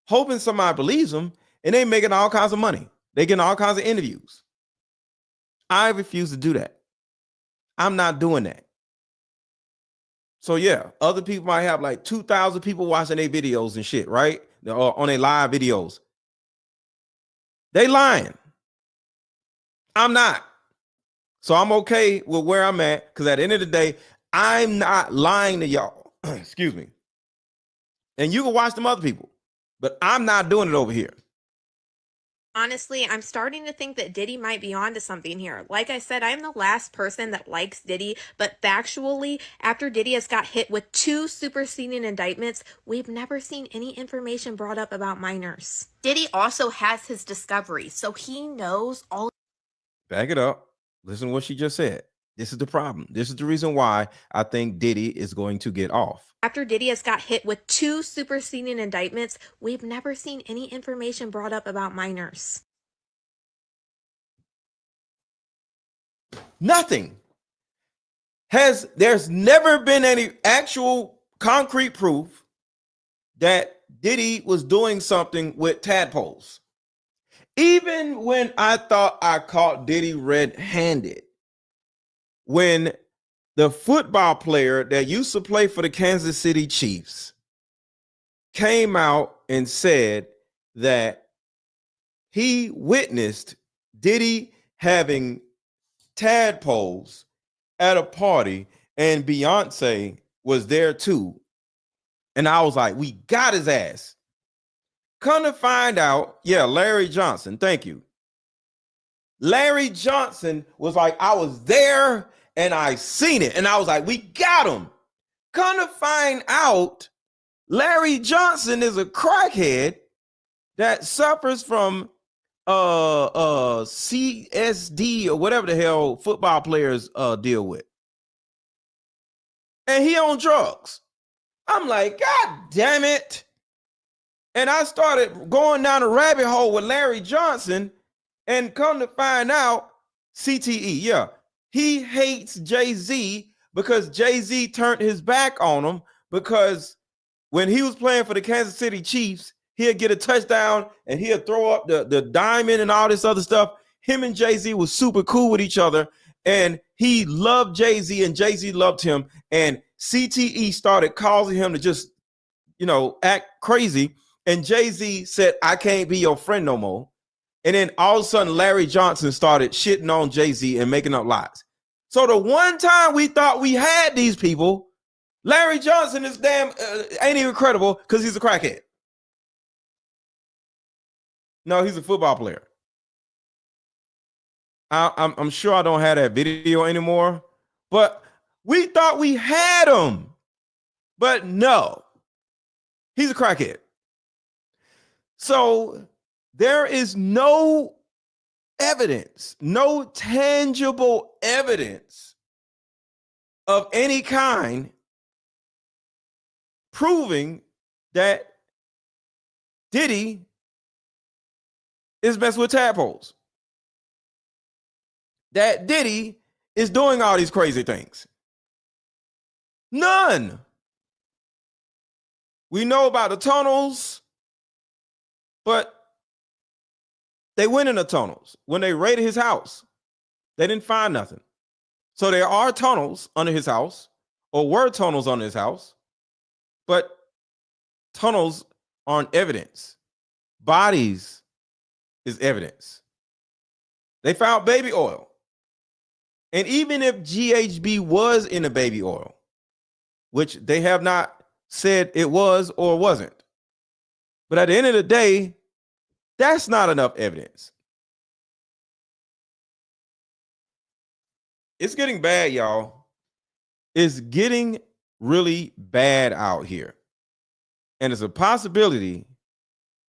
hoping somebody believes them, and they making all kinds of money. They getting all kinds of interviews. I refuse to do that. I'm not doing that. So yeah, other people might have like 2,000 people watching their videos and shit, right? On their live videos. They lying. I'm not. So I'm okay with where I'm at, because at the end of the day, I'm not lying to y'all. Excuse me. And you can watch them other people, but I'm not doing it over here. Honestly, I'm starting to think that Diddy might be onto something here. Like I said, I'm the last person that likes Diddy, but factually, after Diddy has got hit with 2 superseding indictments, we've never seen any information brought up about minors. Diddy also has his discovery, so he knows all. Back it up. Listen to what she just said. This is the problem. This is the reason why I think Diddy is going to get off. After Diddy has got hit with 2 superseding indictments, we've never seen any information brought up about minors. Nothing. There's never been any actual concrete proof that Diddy was doing something with tadpoles. Even when I thought I caught Diddy red-handed, when the football player that used to play for the Kansas City Chiefs came out and said that he witnessed Diddy having tadpoles at a party and Beyonce was there too. And I was like, we got his ass. Come to find out, yeah, Larry Johnson, thank you. Larry Johnson was like, I was there and I seen it. And I was like, we got him. Come to find out, Larry Johnson is a crackhead that suffers from CSD or whatever the hell football players deal with. And he on drugs. I'm like, God damn it. And I started going down a rabbit hole with Larry Johnson and come to find out CTE. Yeah, he hates Jay-Z because Jay-Z turned his back on him because when he was playing for the Kansas City Chiefs, he'd get a touchdown and he'd throw up the diamond and all this other stuff. Him and Jay-Z was super cool with each other and he loved Jay-Z and Jay-Z loved him. And CTE started causing him to just, act crazy. And Jay-Z said, I can't be your friend no more. And then all of a sudden, Larry Johnson started shitting on Jay-Z and making up lies. So the one time we thought we had these people, Larry Johnson is ain't even credible because he's a crackhead. No, he's a football player. I'm sure I don't have that video anymore, but we thought we had him. But no, he's a crackhead. So there is no evidence, no tangible evidence of any kind proving that Diddy is messing with tadpoles. That Diddy is doing all these crazy things. None. We know about the tunnels, but they went in the tunnels. When they raided his house, they didn't find nothing. So there are tunnels under his house, or were tunnels under his house, but tunnels aren't evidence. Bodies is evidence. They found baby oil. And even if GHB was in the baby oil, which they have not said it was or wasn't, but at the end of the day, that's not enough evidence. It's getting bad, y'all. It's getting really bad out here. And it's a possibility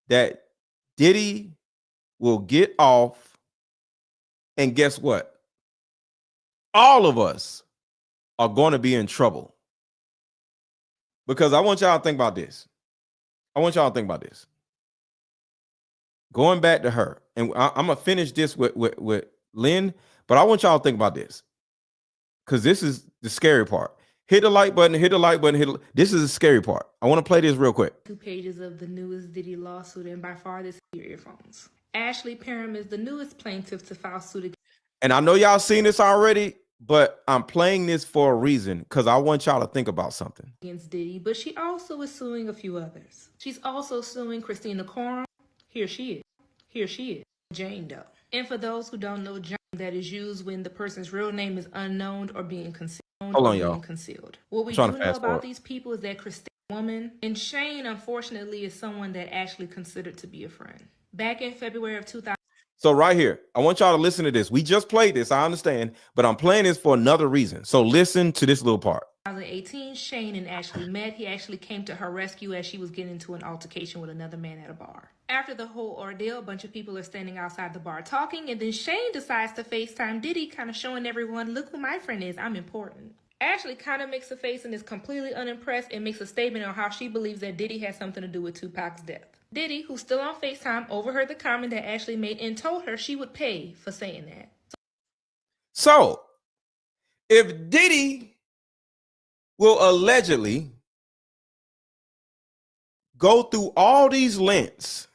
that Diddy will get off. And guess what? All of us are going to be in trouble. Because I want y'all to think about this. Going back to her, and I'm going to finish this with Lynn, but I want y'all to think about this. Because this is the scary part. Hit the like button, this is the scary part. I want to play this real quick. 2 pages of the newest Diddy lawsuit, and by far this is your earphones. Ashley Parham is the newest plaintiff to file suit against. And I know y'all seen this already, but I'm playing this for a reason because I want y'all to think about something. Against Diddy, but she also is suing a few others. She's also suing Kristina Khorram. Here she is. Jane Doe. And for those who don't know, Jane, that is used when the person's real name is unknown or being concealed. Hold on, y'all. What we do know about these people is that Kristina is a woman, and Shane, unfortunately, is someone that Ashley considered to be a friend. Back in February of 2000. So right here, I want y'all to listen to this. We just played this, I understand, but I'm playing this for another reason. So listen to this little part. 2018, Shane and Ashley met. He actually came to her rescue as she was getting into an altercation with another man at a bar. After the whole ordeal, a bunch of people are standing outside the bar talking, and then Shane decides to FaceTime Diddy, kind of showing everyone, look who my friend is, I'm important. Ashley kind of makes a face and is completely unimpressed and makes a statement on how she believes that Diddy had something to do with Tupac's death. Diddy, who's still on FaceTime, overheard the comment that Ashley made and told her she would pay for saying that. So, if Diddy will allegedly go through all these lengths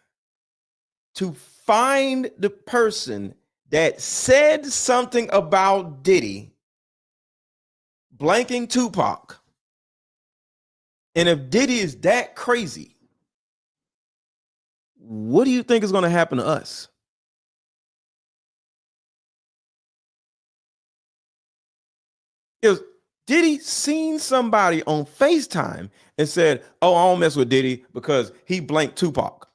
to find the person that said something about Diddy blanking Tupac, and if Diddy is that crazy, what do you think is going to happen to us? If Diddy seen somebody on FaceTime and said, oh, I don't mess with Diddy because he blanked Tupac,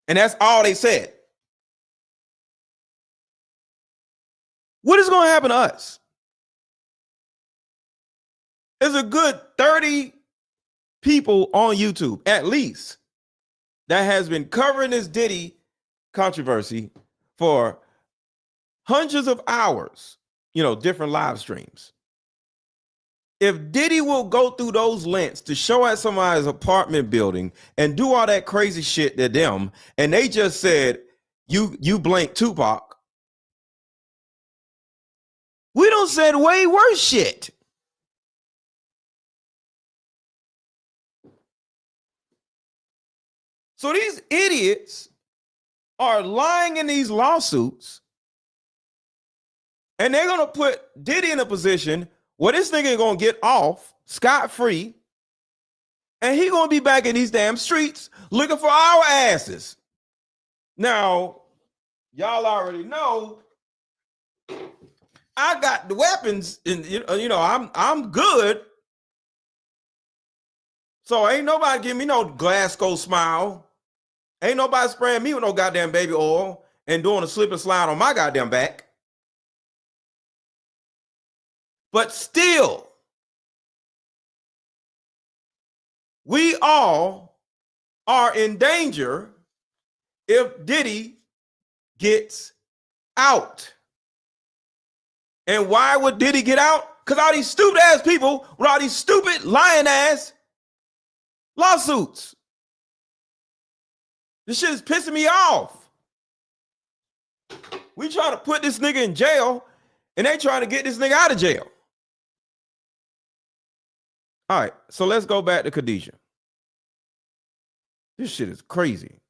and that's all they said, what is going to happen to us? There's a good 30 people on YouTube, at least, that has been covering this Diddy controversy for hundreds of hours, different live streams. If Diddy will go through those lengths to show at somebody's apartment building and do all that crazy shit to them, and they just said, you blank Tupac, we done said way worse shit. So these idiots are lying in these lawsuits, and they're going to put Diddy in a position where this nigga going to get off scot-free, and he going to be back in these damn streets looking for our asses. Now, y'all already know I got the weapons, and I'm good. So ain't nobody giving me no Glasgow smile. Ain't nobody spraying me with no goddamn baby oil and doing a slip and slide on my goddamn back. But still, we all are in danger if Diddy gets out. And why would Diddy get out? Because all these stupid ass people with all these stupid lying ass lawsuits. This shit is pissing me off. We trying to put this nigga in jail, and they trying to get this nigga out of jail. All right, so let's go back to Khadijah. This shit is crazy.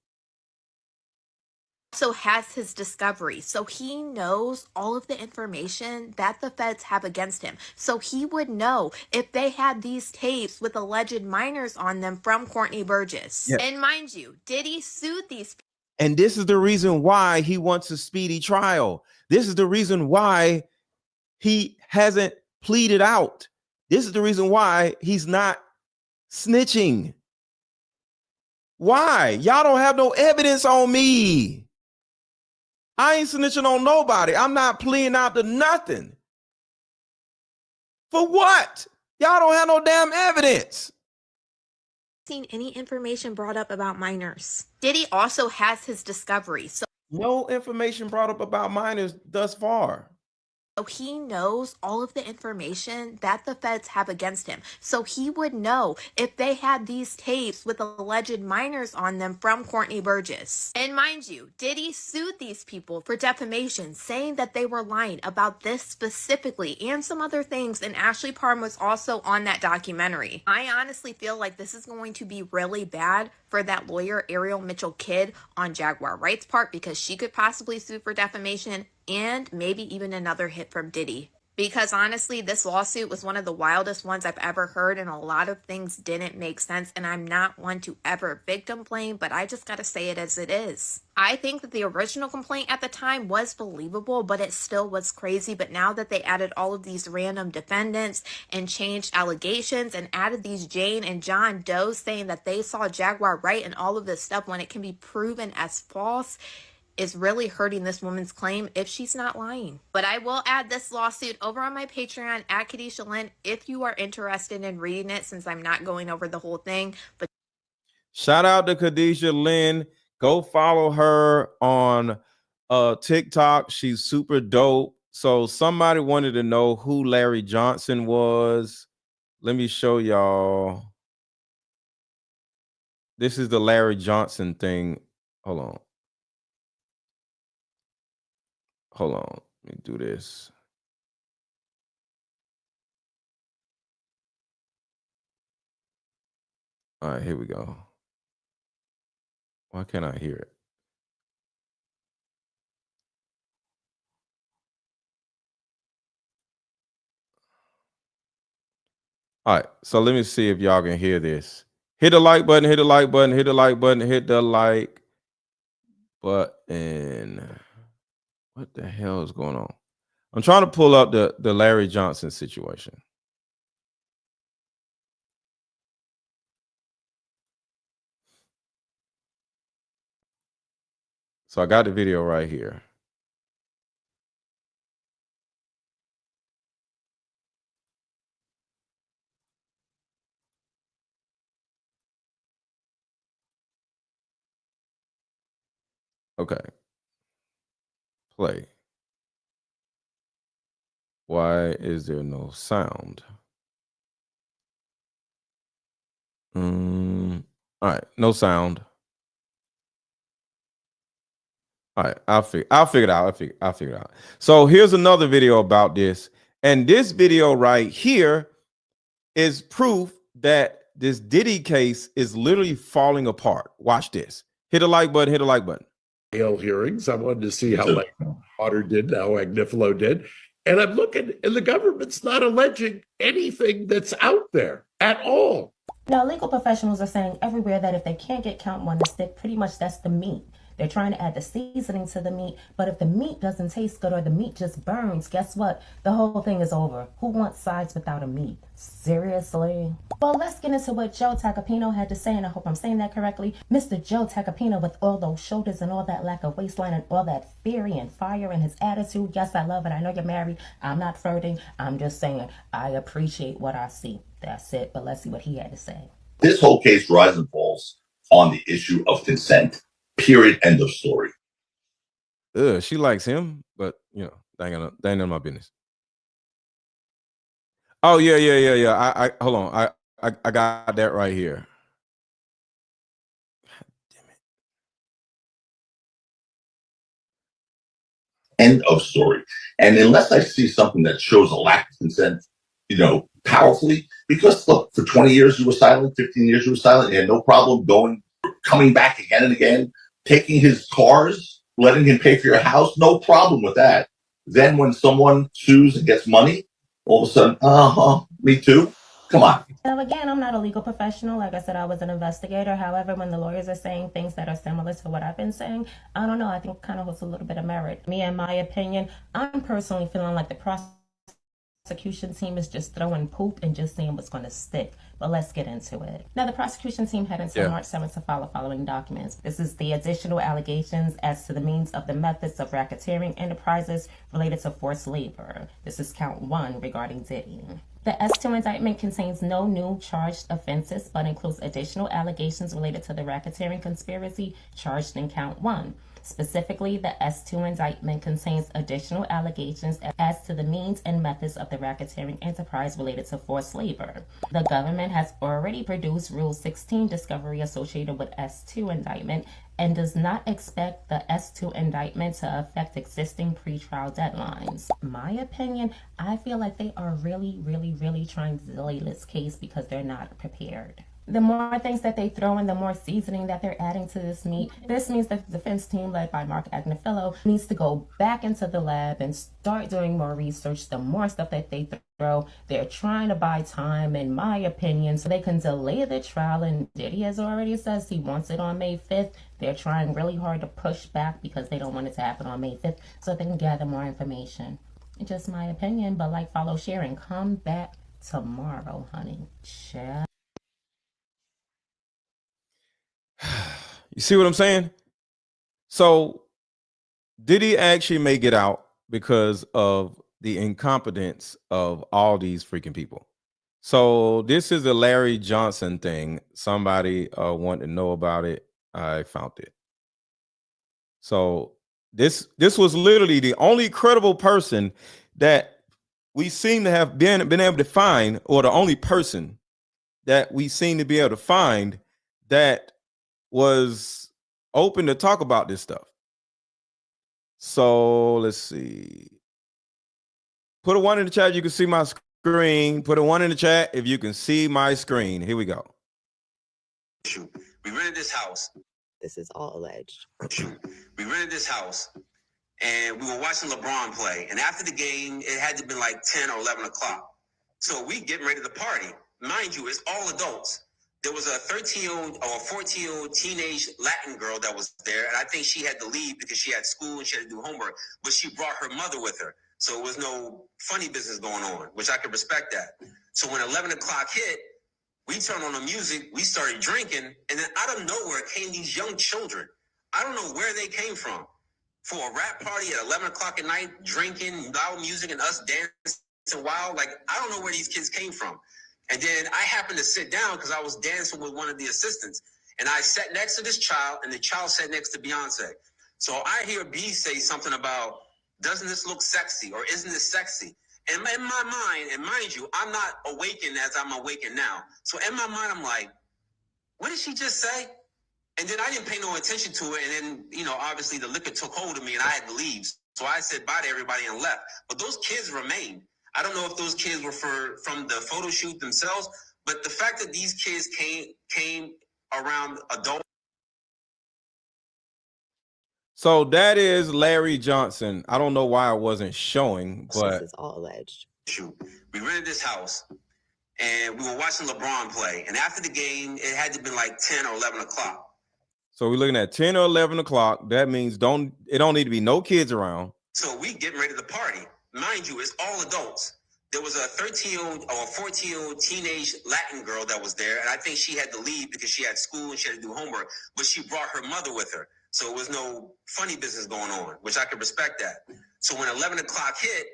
Also has his discovery, so he knows all of the information that the feds have against him. So he would know if they had these tapes with alleged minors on them from Courtney Burgess. Yes. And mind you, Diddy sued these people. And this is the reason why he wants a speedy trial. This is the reason why he hasn't pleaded out. This is the reason why he's not snitching. Why? Y'all don't have no evidence on me. I ain't snitching on nobody. I'm not pleading out to nothing. For what? Y'all don't have no damn evidence. Seen any information brought up about minors. Diddy also has his discovery, so no information brought up about minors thus far. he knows all of the information that the feds have against him. So he would know if they had these tapes with alleged minors on them from Courtney Burgess. And mind you, Diddy sued these people for defamation, saying that they were lying about this specifically and some other things. And Ashley Parham was also on that documentary. I honestly feel like this is going to be really bad for that lawyer, Ariel Mitchell Kidd, on Jaguar Wright's part, because she could possibly sue for defamation and maybe even another hit from Diddy. Because honestly, this lawsuit was one of the wildest ones I've ever heard, and a lot of things didn't make sense, and I'm not one to ever victim blame, but I just gotta say it as it is. I think that the original complaint at the time was believable, but it still was crazy. But now that they added all of these random defendants and changed allegations and added these Jane and John Does saying that they saw Jaguar Wright and all of this stuff when it can be proven as false, is really hurting this woman's claim if she's not lying. But I will add this lawsuit over on my Patreon at Khadijah Lynn if you are interested in reading it, since I'm not going over the whole thing. But Shout out to Khadijah Lynn. Go follow her on TikTok. She's super dope. So somebody wanted to know who Larry Johnson was. Let me show y'all. This is the Larry Johnson thing. Hold on. Hold on. Let me do this. All right, here we go. Why can't I hear it? All right, so let me see if y'all can hear this. Hit the like button, hit the like button, hit the like button, hit the like button. What the hell is going on? I'm trying to pull up the Larry Johnson situation. So I got the video right here. Okay. Play. Why is there no sound? All right, no sound. All right, I'll figure it out. I'll figure it out. So here's another video about this. And this video right here is proof that this Diddy case is literally falling apart. Watch this. Hit a like button, hit a like button. Hearings. I wanted to see how Potter did, how Agnifilo did. And I'm looking, and the government's not alleging anything that's out there at all. Now, legal professionals are saying everywhere that if they can't get count one to stick, pretty much that's the meat. They're trying to add the seasoning to the meat, but if the meat doesn't taste good or the meat just burns, guess what? The whole thing is over. Who wants sides without a meat? Seriously? Well, let's get into what Joe Tacopino had to say, and I hope I'm saying that correctly. Mr. Joe Tacopino, with all those shoulders and all that lack of waistline and all that fury and fire in his attitude. Yes, I love it. I know you're married. I'm not flirting. I'm just saying I appreciate what I see. That's it. But let's see what he had to say. This whole case rises and falls on the issue of consent. Period. End of story. She likes him, but you know, that ain't none of my business. Oh yeah. I hold on. I got that right here. God damn it. End of story. And unless I see something that shows a lack of consent, you know, powerfully, because look, for 20 years you were silent, 15 years you were silent, you had no problem coming back again and again, taking his cars, letting him pay for your house, no problem with that. Then when someone sues and gets money, all of a sudden, me too. Come on. Now, again, I'm not a legal professional. Like I said, I was an investigator. However, when the lawyers are saying things that are similar to what I've been saying, I don't know. I think kind of holds a little bit of merit. Me, in my opinion, I'm personally feeling like the prosecution team is just throwing poop and just seeing what's going to stick. But let's get into it. Now, the prosecution team had until March 7th to file following documents. This is the additional allegations as to the means of the methods of racketeering enterprises related to forced labor. This is count 1 regarding Diddy. The S2 indictment contains no new charged offenses, but includes additional allegations related to the racketeering conspiracy charged in count 1. Specifically, the S2 indictment contains additional allegations as to the means and methods of the racketeering enterprise related to forced labor. The government has already produced Rule 16 discovery associated with S2 indictment and does not expect the S2 indictment to affect existing pretrial deadlines. My opinion, I feel like they are really trying to delay this case because they're not prepared. The more things that they throw in, the more seasoning that they're adding to this meat. This means that the defense team led by Mark Agnifilo needs to go back into the lab and start doing more research. The more stuff that they throw, they're trying to buy time, in my opinion, so they can delay the trial. And Diddy has already says he wants it on May 5th. They're trying really hard to push back because they don't want it to happen on May 5th so they can gather more information. It's just my opinion, but like, follow, share, and come back tomorrow, honey. Ciao. You see what I'm saying? So Diddy actually may get out because of the incompetence of all these freaking people. So this is the Larry Johnson thing. Somebody wanted to know about it. I found it. So this was literally the only credible person that we seem to have been able to find, or the only person that we seem to be able to find that was open to talk about this stuff. So let's see. Put a 1 in the chat. You can see my screen. Put a 1 in the chat if you can see my screen. Here we go. We rented this house. This is all alleged. We rented this house and we were watching LeBron play. And after the game, it had to have been like 10 or 11 o'clock. So we getting ready to party. Mind you, it's all adults. There was a 13-year-old or a 14-year-old teenage Latin girl that was there. And I think she had to leave because she had school and she had to do homework. But she brought her mother with her. So it was no funny business going on, which I could respect that. So when 11 o'clock hit, we turned on the music, we started drinking, and then out of nowhere came these young children. I don't know where they came from. For a rap party at 11 o'clock at night, drinking, loud music, and us dancing wild, like, I don't know where these kids came from. And then I happened to sit down because I was dancing with one of the assistants. And I sat next to this child, and the child sat next to Beyonce. So I hear B say something about, doesn't this look sexy, or isn't this sexy? And in my mind, and mind you, I'm not awakened as I'm awakened now. So in my mind, I'm like, what did she just say? And then I didn't pay no attention to it. And then, obviously the liquor took hold of me and I had to leave. So I said bye to everybody and left. But those kids remained. I don't know if those kids were from the photo shoot themselves, but the fact that these kids came around adult. So that is Larry Johnson. I don't know why it wasn't showing, but this is all alleged. We rented this house and we were watching LeBron play. And after the game, it had to have been like 10 or 11 o'clock. So we're looking at 10 or 11 o'clock. That means it don't need to be no kids around. So we getting ready to party. Mind you, it's all adults. There was a 13-year-old or a 14-year-old teenage Latin girl that was there. And I think she had to leave because she had school and she had to do homework. But she brought her mother with her. So it was no funny business going on, which I could respect that. So when 11 o'clock hit,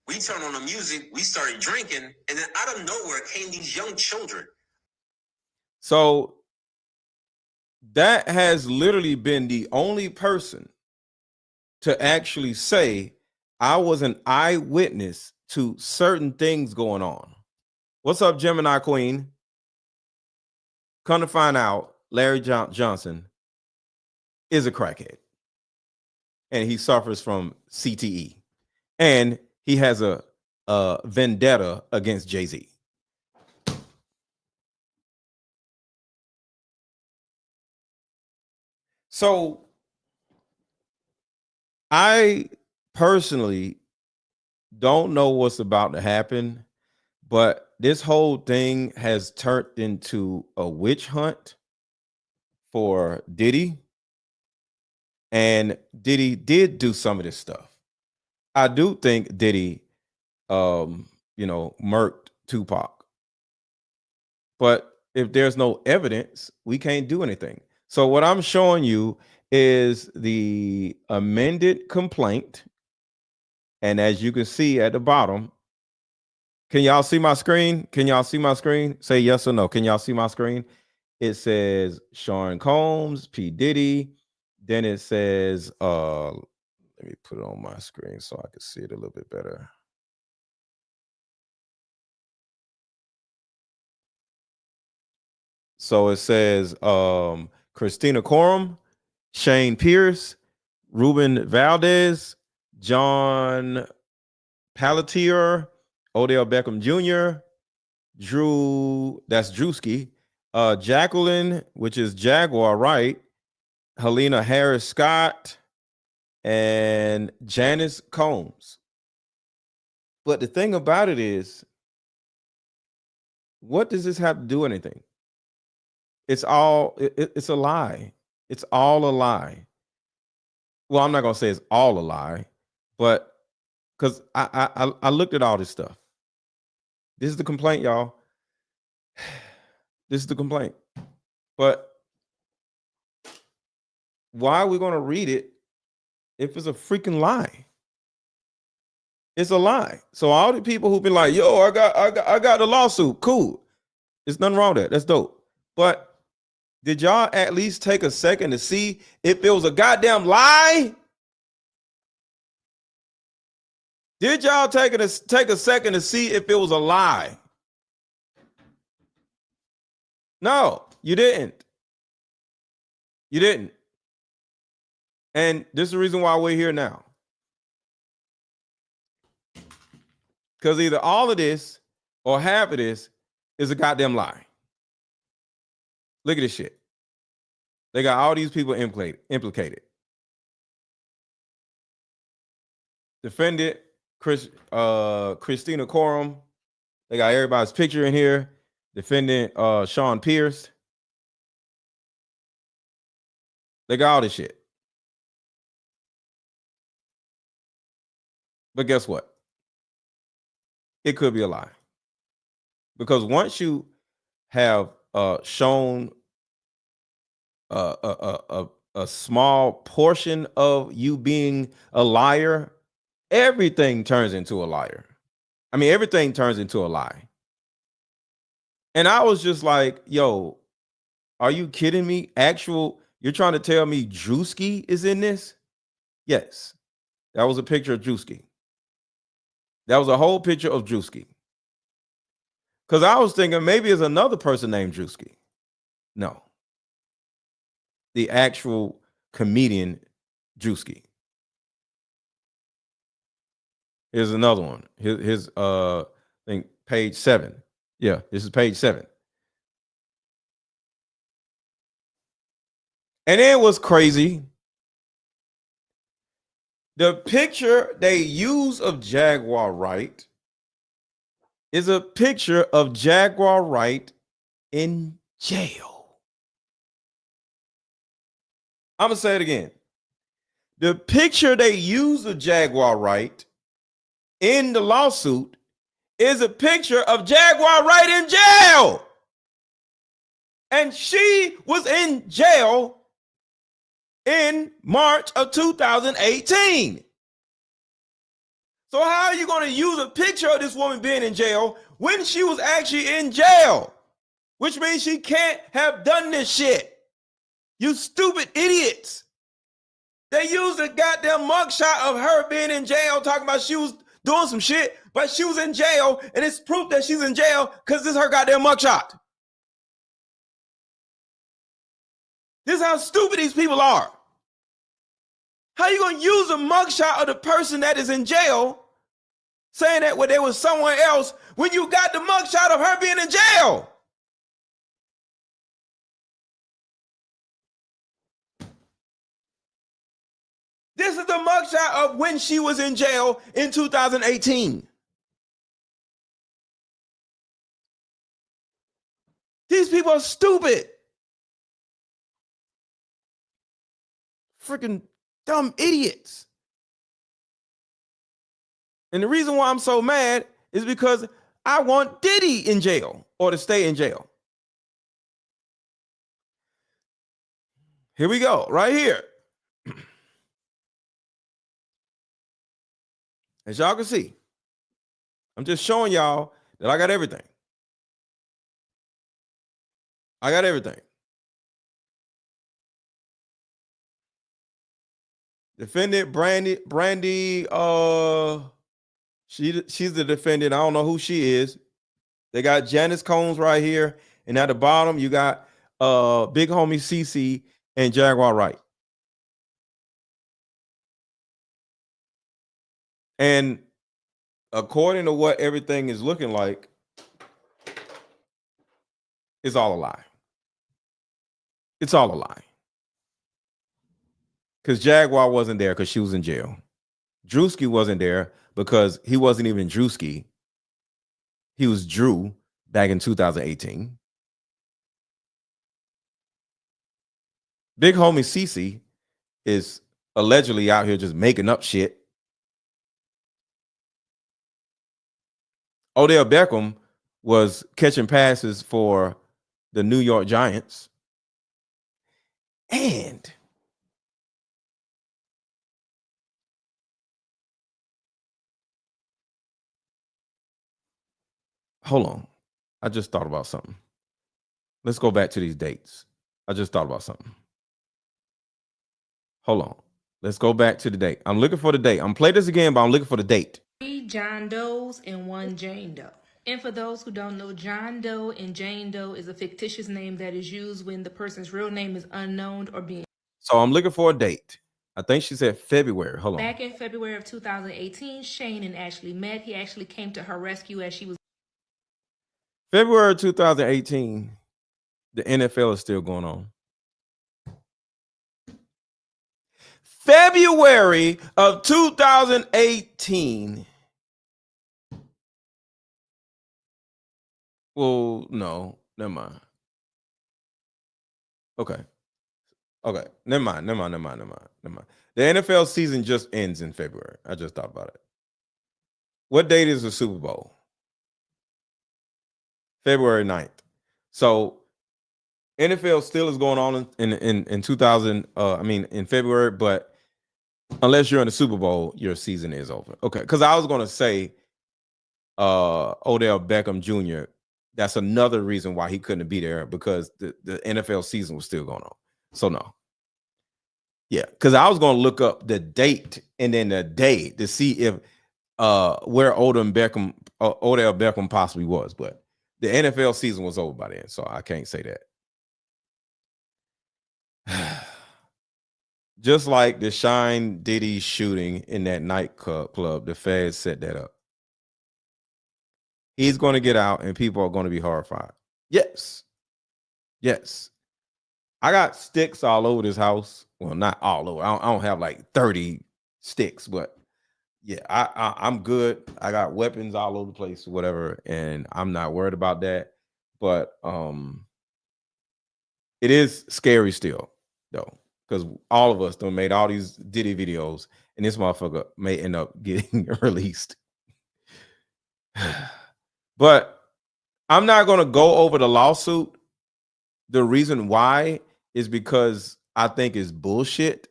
we turned on the music, we started drinking, and then out of nowhere came these young children. So that has literally been the only person to actually say, I was an eyewitness to certain things going on. What's up, Gemini Queen? Come to find out, Larry Johnson is a crackhead. And he suffers from CTE. And he has a vendetta against Jay-Z. So I personally don't know what's about to happen, but this whole thing has turned into a witch hunt for Diddy. And Diddy did do some of this stuff. I do think Diddy, murked Tupac. But if there's no evidence, we can't do anything. So what I'm showing you is the amended complaint. And as you can see at the bottom, can y'all see my screen? Can y'all see my screen? Say yes or no. Can y'all see my screen? It says Sean Combs, P. Diddy. Then it says, let me put it on my screen so I can see it a little bit better. So it says Kristina Khorram, Shane Pierce, Ruben Valdez, John Pelletier, Odell Beckham Jr., that's Druski, Jacqueline, which is Jaguar Wright, Helena Harris Scott, and Janice Combs. But the thing about it is, what does this have to do with anything? It's all, it's a lie. It's all a lie. Well, I'm not going to say it's all a lie, but because I looked at all this stuff. This is the complaint, y'all. This is the complaint. But why are we going to read it if it's a freaking lie? It's a lie. So all the people who be like, yo, I got the lawsuit. Cool. There's nothing wrong with that. That's dope. But did y'all at least take a second to see if it was a goddamn lie? Did y'all take a second to see if it was a lie? No, you didn't. You didn't. And this is the reason why we're here now. Because either all of this or half of this is a goddamn lie. Look at this shit. They got all these people implicated. Defendant Kristina Khorram. They got everybody's picture in here. Defendant Sean Pierce. They got all this shit. But guess what? It could be a lie. Because once you have shown a small portion of you being a liar, everything turns into a liar. I mean, everything turns into a lie. And I was just like, yo, are you kidding me? You're trying to tell me Druski is in this? Yes. That was a picture of Druski. That was a whole picture of Druski. Because I was thinking maybe it's another person named Druski. No. The actual comedian Druski. Here's another one. His I think page 7. Yeah, this is page 7. And it was crazy. The picture they use of Jaguar Wright is a picture of Jaguar Wright in jail. I'm going to say it again. The picture they use of Jaguar Wright in the lawsuit is a picture of Jaguar Wright in jail. And she was in jail in March of 2018. So how are you going to use a picture of this woman being in jail when she was actually in jail? Which means she can't have done this shit. You stupid idiots. They used a goddamn mugshot of her being in jail talking about she was doing some shit, but she was in jail, and it's proof that she's in jail because this is her goddamn mugshot. This is how stupid these people are. How you going to use a mugshot of the person that is in jail saying that when they was somewhere else when you got the mugshot of her being in jail? This is the mugshot of when she was in jail in 2018. These people are stupid. Freaking dumb idiots. And the reason why I'm so mad is because I want Diddy in jail or to stay in jail. Here we go, right here. As y'all can see, I'm just showing y'all that I got everything. I got everything. Defendant Brandy, she's the defendant. I don't know who she is. They got Janice Combs right here, and at the bottom you got Big Homie CC and Jaguar Wright. And according to what everything is looking like, it's all a lie. It's all a lie. Because Jaguar wasn't there because she was in jail. Druski wasn't there because he wasn't even Druski. He was Drew back in 2018. Big Homie CC is allegedly out here just making up shit. Odell Beckham was catching passes for the New York Giants. And hold on. I just thought about something. Let's go back to these dates. I just thought about something. Hold on. Let's go back to the date. I'm looking for the date. I'm play this again, but I'm looking for the date. 3 John Does and 1 Jane Doe. And for those who don't know, John Doe and Jane Doe is a fictitious name that is used when the person's real name is unknown or being. So I'm looking for a date. I think she said February. Hold on. Back in February of 2018, Shane and Ashley met. He actually came to her rescue as she was. February 2018. The NFL is still going on. February of 2018. Well, no, never mind. Okay. Never mind. The NFL season just ends in February. I just thought about it. What date is the Super Bowl? February 9th. So NFL still is going on in 2000. In February, but unless you're in the Super Bowl, your season is over. Okay, because I was going to say Odell Beckham Jr. That's another reason why he couldn't be there, because the NFL season was still going on. So no. Yeah, because I was going to look up the date and then the day to see if where Odell Beckham possibly was, but the NFL season was over by then, so I can't say that. Just like the Shine Diddy shooting in that nightclub, the feds set that up. He's going to get out and people are going to be horrified. Yes. I got sticks all over this house. Well, not all over. I don't have like 30 sticks, but yeah, I'm good. I got weapons all over the place, whatever, and I'm not worried about that. But it is scary still, though, because all of us done made all these Diddy videos, and this motherfucker may end up getting released. But I'm not going to go over the lawsuit. The reason why is because I think it's bullshit.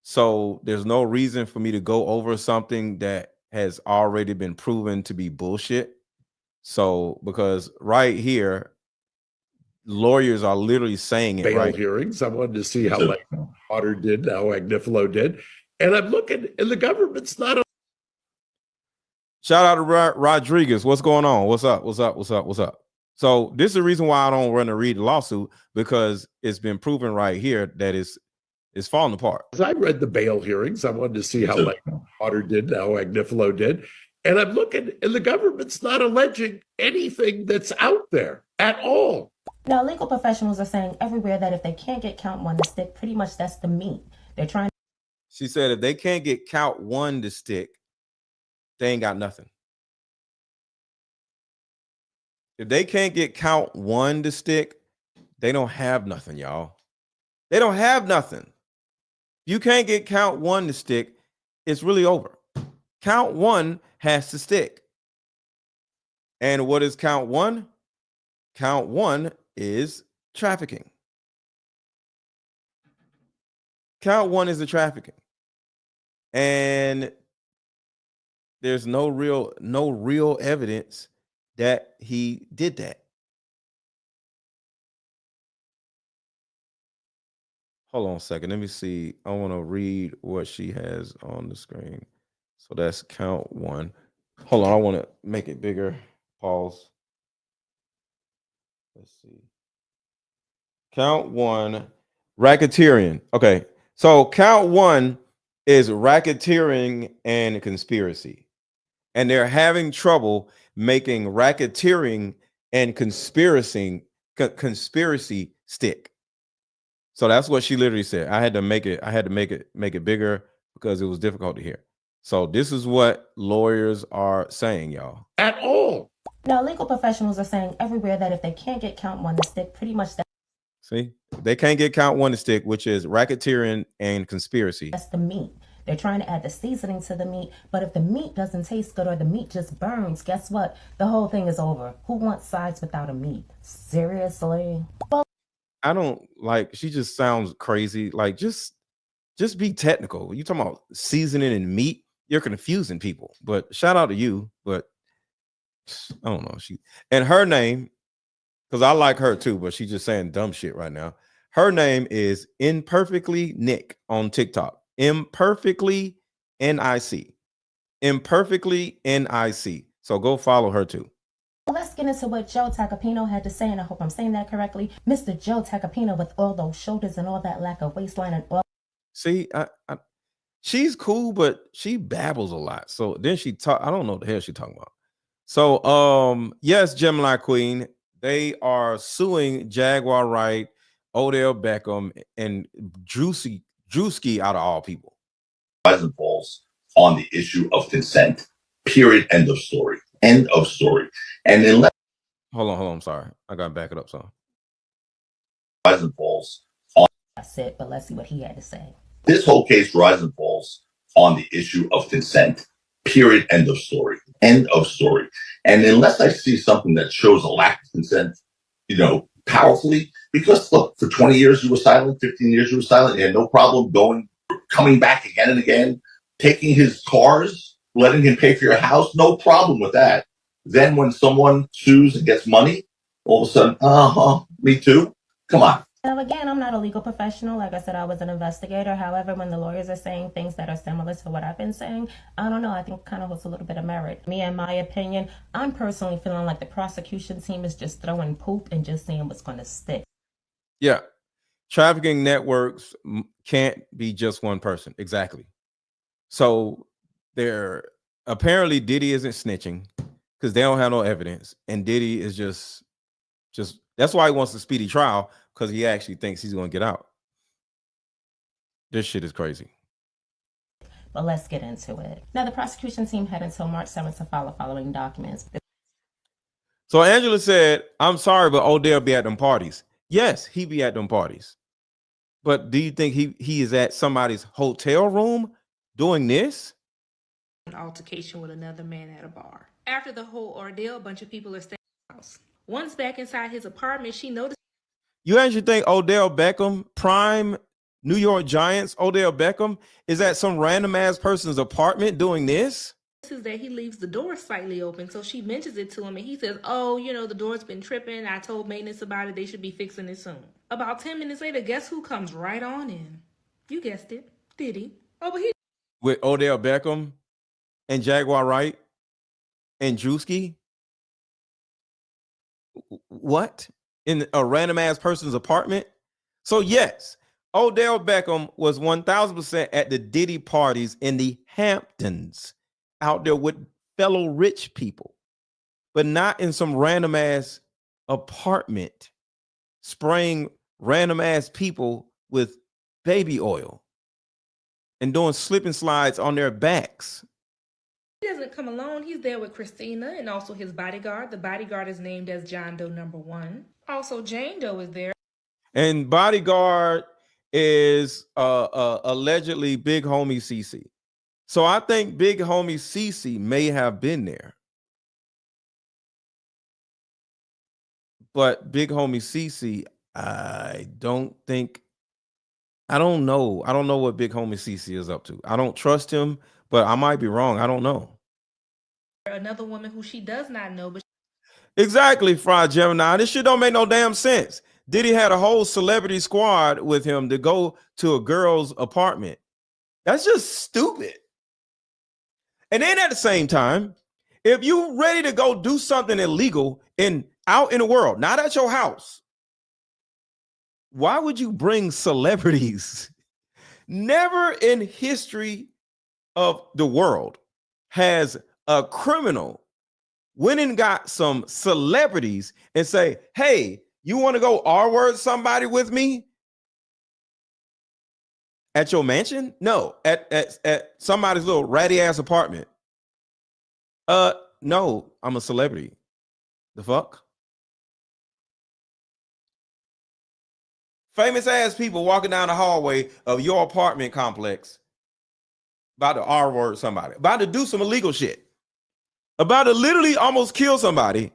So there's no reason for me to go over something that has already been proven to be bullshit. So because right here, lawyers are literally saying it. Bail Right? hearings. I wanted to see how like Potter did, how Agnifilo did. And I'm looking, and the government's not. Shout out to Rodriguez. What's going on? What's up? So this is the reason why I don't run to read the lawsuit, because it's been proven right here that it's falling apart. As I read the bail hearings, I wanted to see how like Potter did, how Agnifilo did. And I'm looking, and the government's not alleging anything that's out there at all. Now, legal professionals are saying everywhere that if they can't get count one to stick, pretty much that's the meat. They're trying. She said if they can't get count one to stick, they ain't got nothing. If they can't get count one to stick, they don't have nothing, y'all. They don't have nothing. You can't get count one to stick, it's really over. Count one has to stick. And what is count one? Count one is trafficking. Count one is the trafficking. And there's no real evidence that he did that. Hold on a second. Let me see. I want to read what she has on the screen. So that's count one. Hold on. I want to make it bigger. Pause. Let's see. Count one, racketeering. Okay. So count one is racketeering and conspiracy. And they're having trouble making racketeering and conspiracy stick. So that's what she literally said. I had to make it bigger because it was difficult to hear. So this is what lawyers are saying, y'all. At all. Now, legal professionals are saying everywhere that if they can't get count one to stick, pretty much that. See, they can't get count one to stick, which is racketeering and conspiracy. That's the meat. They're trying to add the seasoning to the meat, but if the meat doesn't taste good or the meat just burns, guess what? The whole thing is over. Who wants sides without a meat? Seriously? Well, I don't like, she just sounds crazy. Like, just be technical. You talking about seasoning and meat, you're confusing people. But shout out to you. But I don't know. And her name, because I like her too, but she's just saying dumb shit right now. Her name is Imperfectly Nick on TikTok. Imperfectly NIC. Imperfectly NIC. So go follow her too. Let's get into what Joe Tacopino had to say, and I hope I'm saying that correctly. Mr. Joe Tacopino with all those shoulders and all that lack of waistline and all. See, she's cool, but she babbles a lot. So then she talk. I don't know what the hell she's talking about. So yes, Gemini Queen, they are suing Jaguar Wright, Odell Beckham, and Druski out of all people. Rise and falls on the issue of consent. Period. End of story. End of story. And then hold on. I'm sorry. I gotta back it up. So rise and falls on. That's it. But let's see what he had to say. This whole case rise and falls on the issue of consent. Period. End of story. End of story. And unless I see something that shows a lack of consent, powerfully, because look, for 20 years you were silent, 15 years you were silent, you had no problem coming back again and again, taking his cars, letting him pay for your house, no problem with that. Then when someone sues and gets money, all of a sudden, me too. Come on. Now, again, I'm not a legal professional. Like I said, I was an investigator. However, when the lawyers are saying things that are similar to what I've been saying, I don't know. I think kind of holds a little bit of merit. Me, in my opinion, I'm personally feeling like the prosecution team is just throwing poop and just seeing what's going to stick. Yeah. Trafficking networks can't be just one person. Exactly. So apparently Diddy isn't snitching because they don't have no evidence. And Diddy is just that's why he wants a speedy trial, because he actually thinks he's going to get out. This shit is crazy. But let's get into it. Now, the prosecution team had until March 7th to file the following documents. So Angela said, I'm sorry, but Odell be at them parties. Yes, he be at them parties. But do you think he is at somebody's hotel room doing this? An altercation with another man at a bar. After the whole ordeal, a bunch of people are staying in the house. Once back inside his apartment, she noticed. You actually think Odell Beckham, prime New York Giants, Odell Beckham, is at some random ass person's apartment doing this? Is that he leaves the door slightly open, so she mentions it to him, and he says, oh, the door's been tripping. I told maintenance about it. They should be fixing it soon. About 10 minutes later, guess who comes right on in? You guessed it, Diddy. Oh, but he... With Odell Beckham and Jaguar Wright and Druski? What? In a random ass person's apartment? So yes, Odell Beckham was 1000% at the Diddy parties in the Hamptons, out there with fellow rich people, but not in some random ass apartment, spraying random ass people with baby oil and doing slip and slides on their backs. He doesn't come alone. He's there with Kristina and also his bodyguard. The bodyguard is named as John Doe #1. Also, Jane Doe is there. And bodyguard is allegedly Big Homie CC. So I think Big Homie CC may have been there. But Big Homie CC, I don't know. I don't know what Big Homie CC is up to. I don't trust him, but I might be wrong. I don't know. Another woman who she does not know, but exactly, Fried Gemini. This shit don't make no damn sense. Diddy had a whole celebrity squad with him to go to a girl's apartment. That's just stupid. And then at the same time, if you ready to go do something illegal out in the world, not at your house, why would you bring celebrities? Never in history of the world has a criminal went and got some celebrities and say, hey, you want to go R-word somebody with me at your mansion? No, at somebody's little ratty ass apartment. No, I'm a celebrity. The fuck? Famous ass people walking down the hallway of your apartment complex about to R-word somebody, about to do some illegal shit, about to literally almost kill somebody,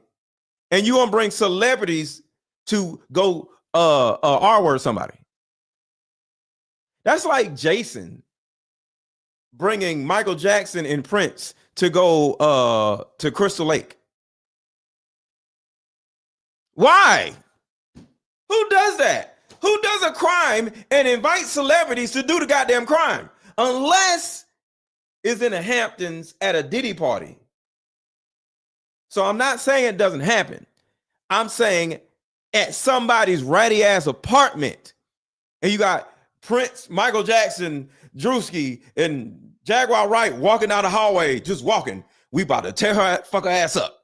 and you gonna bring celebrities to go R-word somebody. That's like Jason bringing Michael Jackson and Prince to go to Crystal Lake. Why? Who does that? Who does a crime and invites celebrities to do the goddamn crime? Unless it's in the Hamptons at a Diddy party. So I'm not saying it doesn't happen. I'm saying at somebody's ratty ass apartment, and you got Prince, Michael Jackson, Druski, and Jaguar Wright walking down the hallway, just walking. We about to tear her fuck her ass up.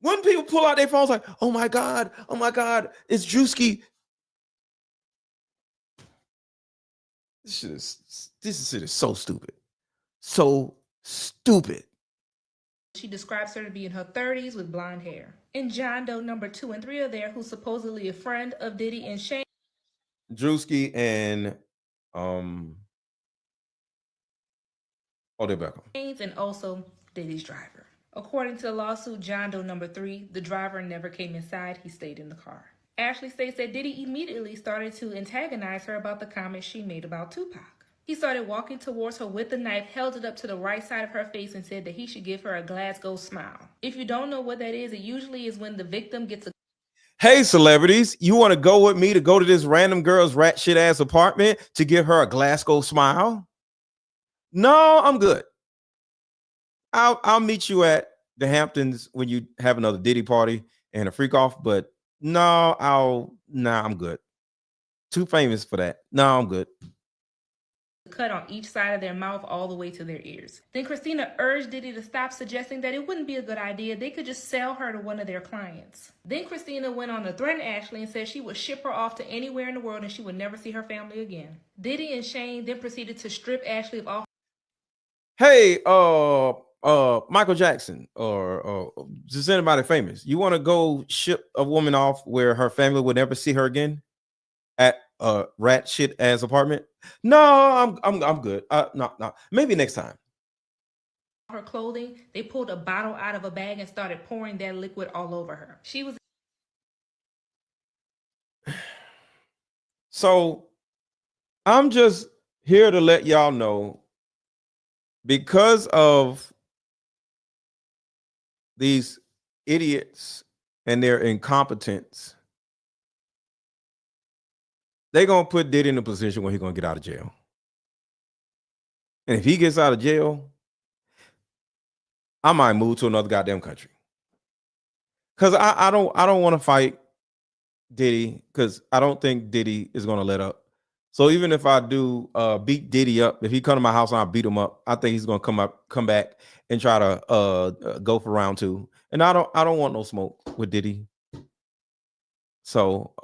When people pull out their phones like, oh my God, it's Druski. This shit is so stupid. So stupid. She describes her to be in her 30s with blonde hair. And John Doe number 2 and 3 are there, who's supposedly a friend of Diddy and Shane. Druski and Odell Beckham. And also Diddy's driver. According to the lawsuit, John Doe number 3, the driver never came inside, he stayed in the car. Ashley states that Diddy immediately started to antagonize her about the comments she made about Tupac. He started walking towards her with the knife, held it up to the right side of her face, and said that he should give her a Glasgow smile. If you don't know what that is, it usually is when the victim gets a... Hey, celebrities, you want to go with me to go to this random girl's rat shit ass apartment to give her a Glasgow smile? No, I'm good. I'll meet you at the Hamptons when you have another Diddy party and a freak off, but I'm good. Too famous for that. No, I'm good. Cut on each side of their mouth all the way to their ears. Then Kristina urged Diddy to stop, suggesting that it wouldn't be a good idea. They could just sell her to one of their clients. Then Kristina went on to threaten Ashley and said she would ship her off to anywhere in the world and she would never see her family again. Diddy and Shane then proceeded to strip Ashley of all... Hey, Michael Jackson or just anybody famous, you want to go ship a woman off where her family would never see her again at a rat shit ass apartment? No, I'm good. No, maybe next time. Her clothing, they pulled a bottle out of a bag and started pouring that liquid all over her. She was... So I'm just here to let y'all know, because of these idiots and their incompetence, they're going to put Diddy in a position where he's going to get out of jail. And if he gets out of jail, I might move to another goddamn country. Because I don't want to fight Diddy, because I don't think Diddy is going to let up. So even if I do beat Diddy up, if he come to my house and I beat him up, I think he's going to come back and try to go for round 2. And I don't want no smoke with Diddy. So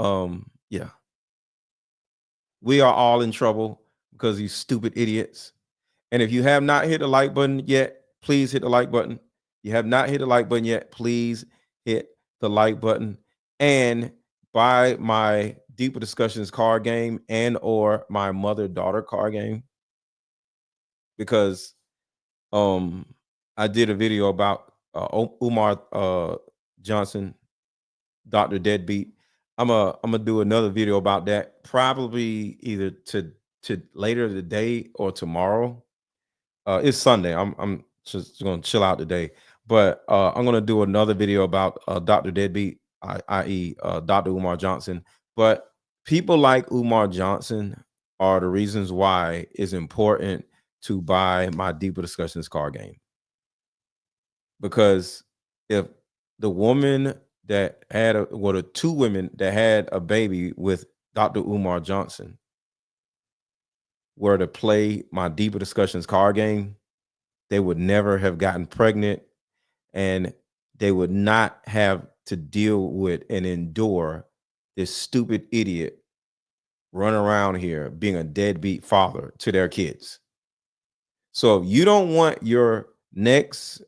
yeah. We are all in trouble because these stupid idiots. And if you have not hit the like button yet, please hit the like button. You have not hit the like button yet, please hit the like button. And buy my Deeper Discussions card game and or my mother-daughter card game. Because I did a video about Umar Johnson, Dr. Deadbeat. I'm gonna do another video about that, probably either to later today or tomorrow. It's Sunday. I'm just gonna chill out today, but I'm gonna do another video about Dr. Deadbeat, i.e. Dr. Umar Johnson. But people like Umar Johnson are the reasons why it's important to buy my Deeper Discussions card game. Because if the woman that had the 2 women that had a baby with Dr. Umar Johnson were to play my Deeper Discussions card game, they would never have gotten pregnant, and they would not have to deal with and endure this stupid idiot run around here being a deadbeat father to their kids. So if you don't want your next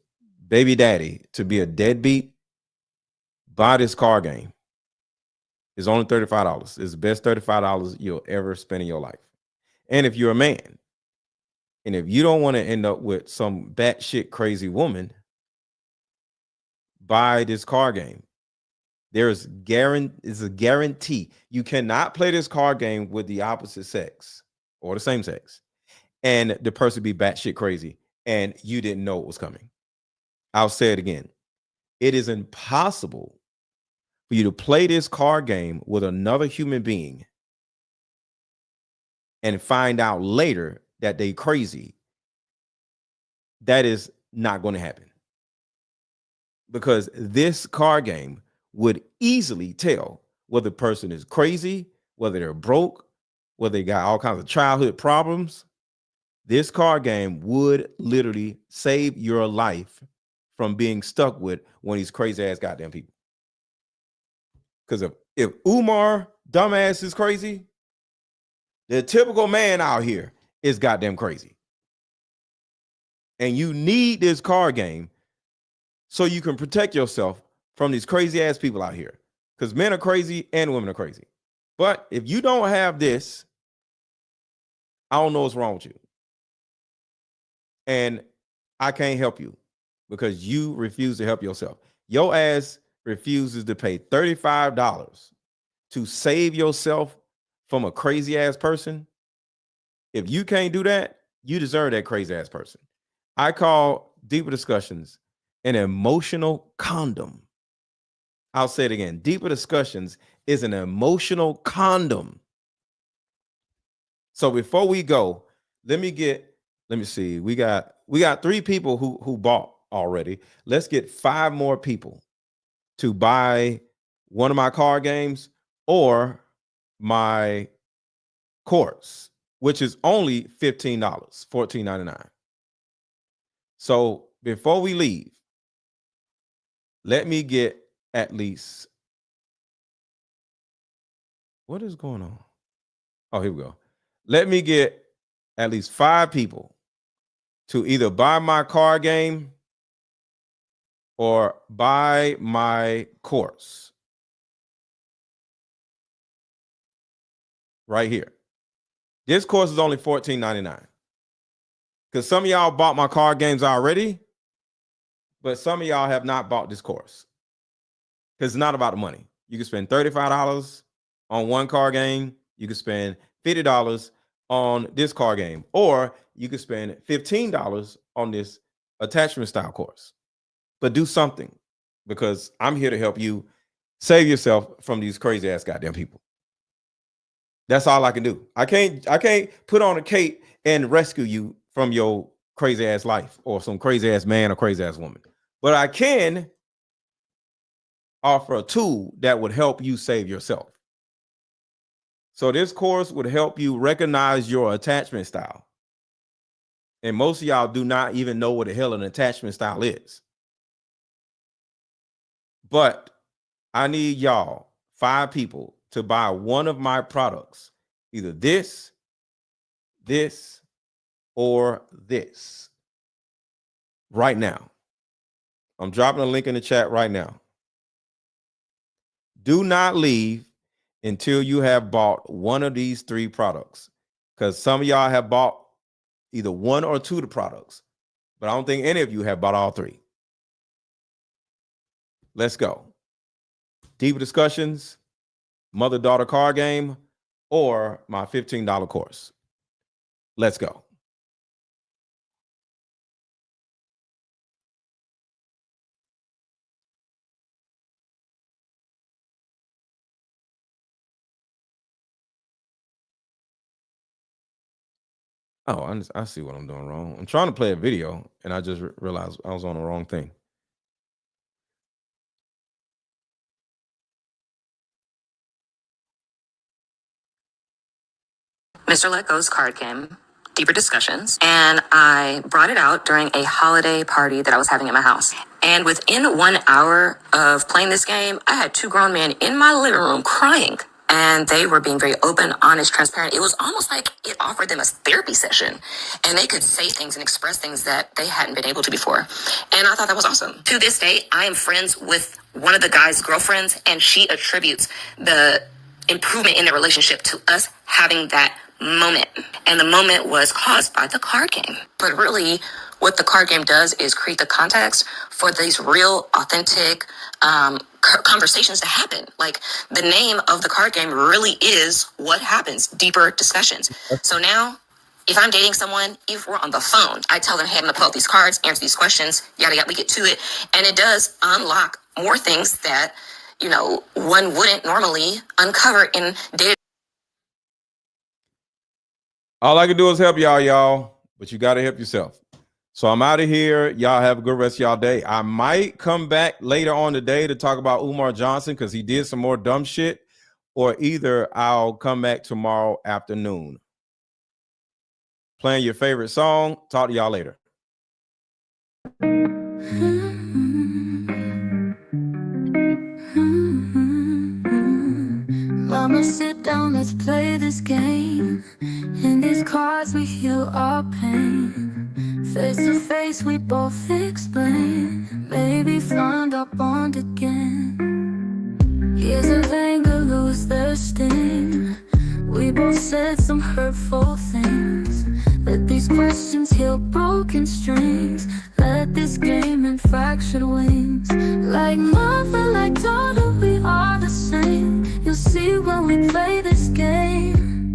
baby daddy to be a deadbeat, buy this card game. It's only $35. It's the best $35 you'll ever spend in your life. And if you're a man, and if you don't want to end up with some batshit crazy woman, buy this card game. It's a guarantee. You cannot play this card game with the opposite sex or the same sex and the person be batshit crazy and you didn't know it was coming. I'll say it again. It is impossible for you to play this card game with another human being and find out later that they crazy, that is not going to happen. Because this card game would easily tell whether the person is crazy, whether they're broke, whether they got all kinds of childhood problems. This card game would literally save your life from being stuck with one of these crazy ass goddamn people. Because if Umar dumbass is crazy, the typical man out here is goddamn crazy. And you need this card game so you can protect yourself from these crazy ass people out here. Because men are crazy and women are crazy. But if you don't have this, I don't know what's wrong with you. And I can't help you because you refuse to help yourself. Your ass refuses to pay $35 to save yourself from a crazy ass person. If you can't do that, you deserve that crazy ass person. I call Deeper Discussions an emotional condom. I'll say it again. Deeper Discussions is an emotional condom. So before we go, let me see. We got 3 people who bought already. Let's get 5 more people to buy one of my card games or my course, which is only $15, $14.99. So before we leave, let me get at least, what is going on? Oh, here we go. Let me get at least 5 people to either buy my card game or buy my course. Right here. This course is only $14.99. Because some of y'all bought my card games already, but some of y'all have not bought this course. Because it's not about the money. You can spend $35 on one card game. You can spend $50 on this card game. Or you can spend $15 on this attachment style course. But do something, because I'm here to help you save yourself from these crazy ass goddamn people. That's all I can do. I can't put on a cape and rescue you from your crazy ass life or some crazy ass man or crazy ass woman. But I can offer a tool that would help you save yourself. So this course would help you recognize your attachment style. And most of y'all do not even know what the hell an attachment style is. But I need y'all, 5 people, to buy one of my products, either this, or this, right now. I'm dropping a link in the chat right now. Do not leave until you have bought one of these 3 products, because some of y'all have bought either 1 or 2 of the products, but I don't think any of you have bought all 3. Let's go. Deeper Discussions, mother-daughter card game, or my $15 course. Let's go. Oh, I see what I'm doing wrong. I'm trying to play a video, and I just realized I was on the wrong thing. Mr. Let Go's card game, Deeper Discussions, and I brought it out during a holiday party that I was having at my house. And within 1 hour of playing this game, I had 2 grown men in my living room crying. And they were being very open, honest, transparent. It was almost like it offered them a therapy session. And they could say things and express things that they hadn't been able to before. And I thought that was awesome. To this day, I am friends with one of the guy's girlfriends, and she attributes the improvement in their relationship to us having that moment. And the moment was caused by the card game. But really, what the card game does is create the context for these real, authentic conversations to happen. Like, the name of the card game really is what happens, Deeper Discussions. So now, if I'm dating someone, if we're on the phone, I tell them, hey, I'm gonna pull out these cards, answer these questions, yada yada, we get to it. And it does unlock more things that one wouldn't normally uncover in day. All I can do is help y'all, but you got to help yourself. So I'm out of here. Y'all have a good rest of y'all day. I might come back later on today to talk about Umar Johnson because he did some more dumb shit, or either I'll come back tomorrow afternoon. Playing your favorite song. Talk to y'all later. Mama, sit down, let's play this game. In these cards we heal our pain. Face to face we both explain. Maybe find our bond again. Years of anger lose their sting. We both said some hurtful things. Let these questions heal broken strings. Let this game and fractured wings. Like mother, like daughter, we are the same. You'll see when we play this game.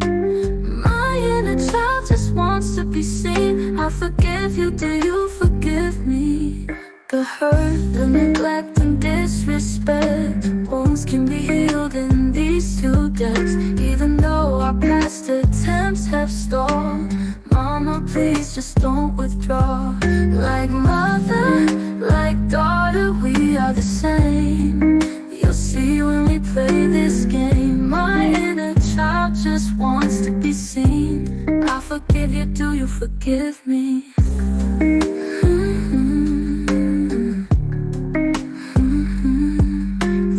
My inner child just wants to be seen. I forgive you, do you forgive me? The hurt, the neglect and disrespect, wounds can be healed in these two decks. Even though our past attempts have stalled, Mama, please just don't withdraw. Like mother, like daughter, we are the same. You'll see when we play this game. My inner child just wants to be seen. I forgive you, do you forgive me?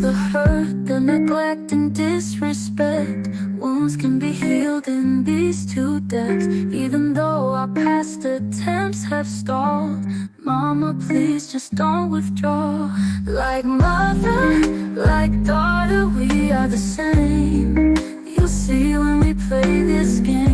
The hurt, the neglect and disrespect, wounds can be healed in these two decks. Even though our past attempts have stalled, Mama, please just don't withdraw. Like mother, like daughter, we are the same. You'll see when we play this game.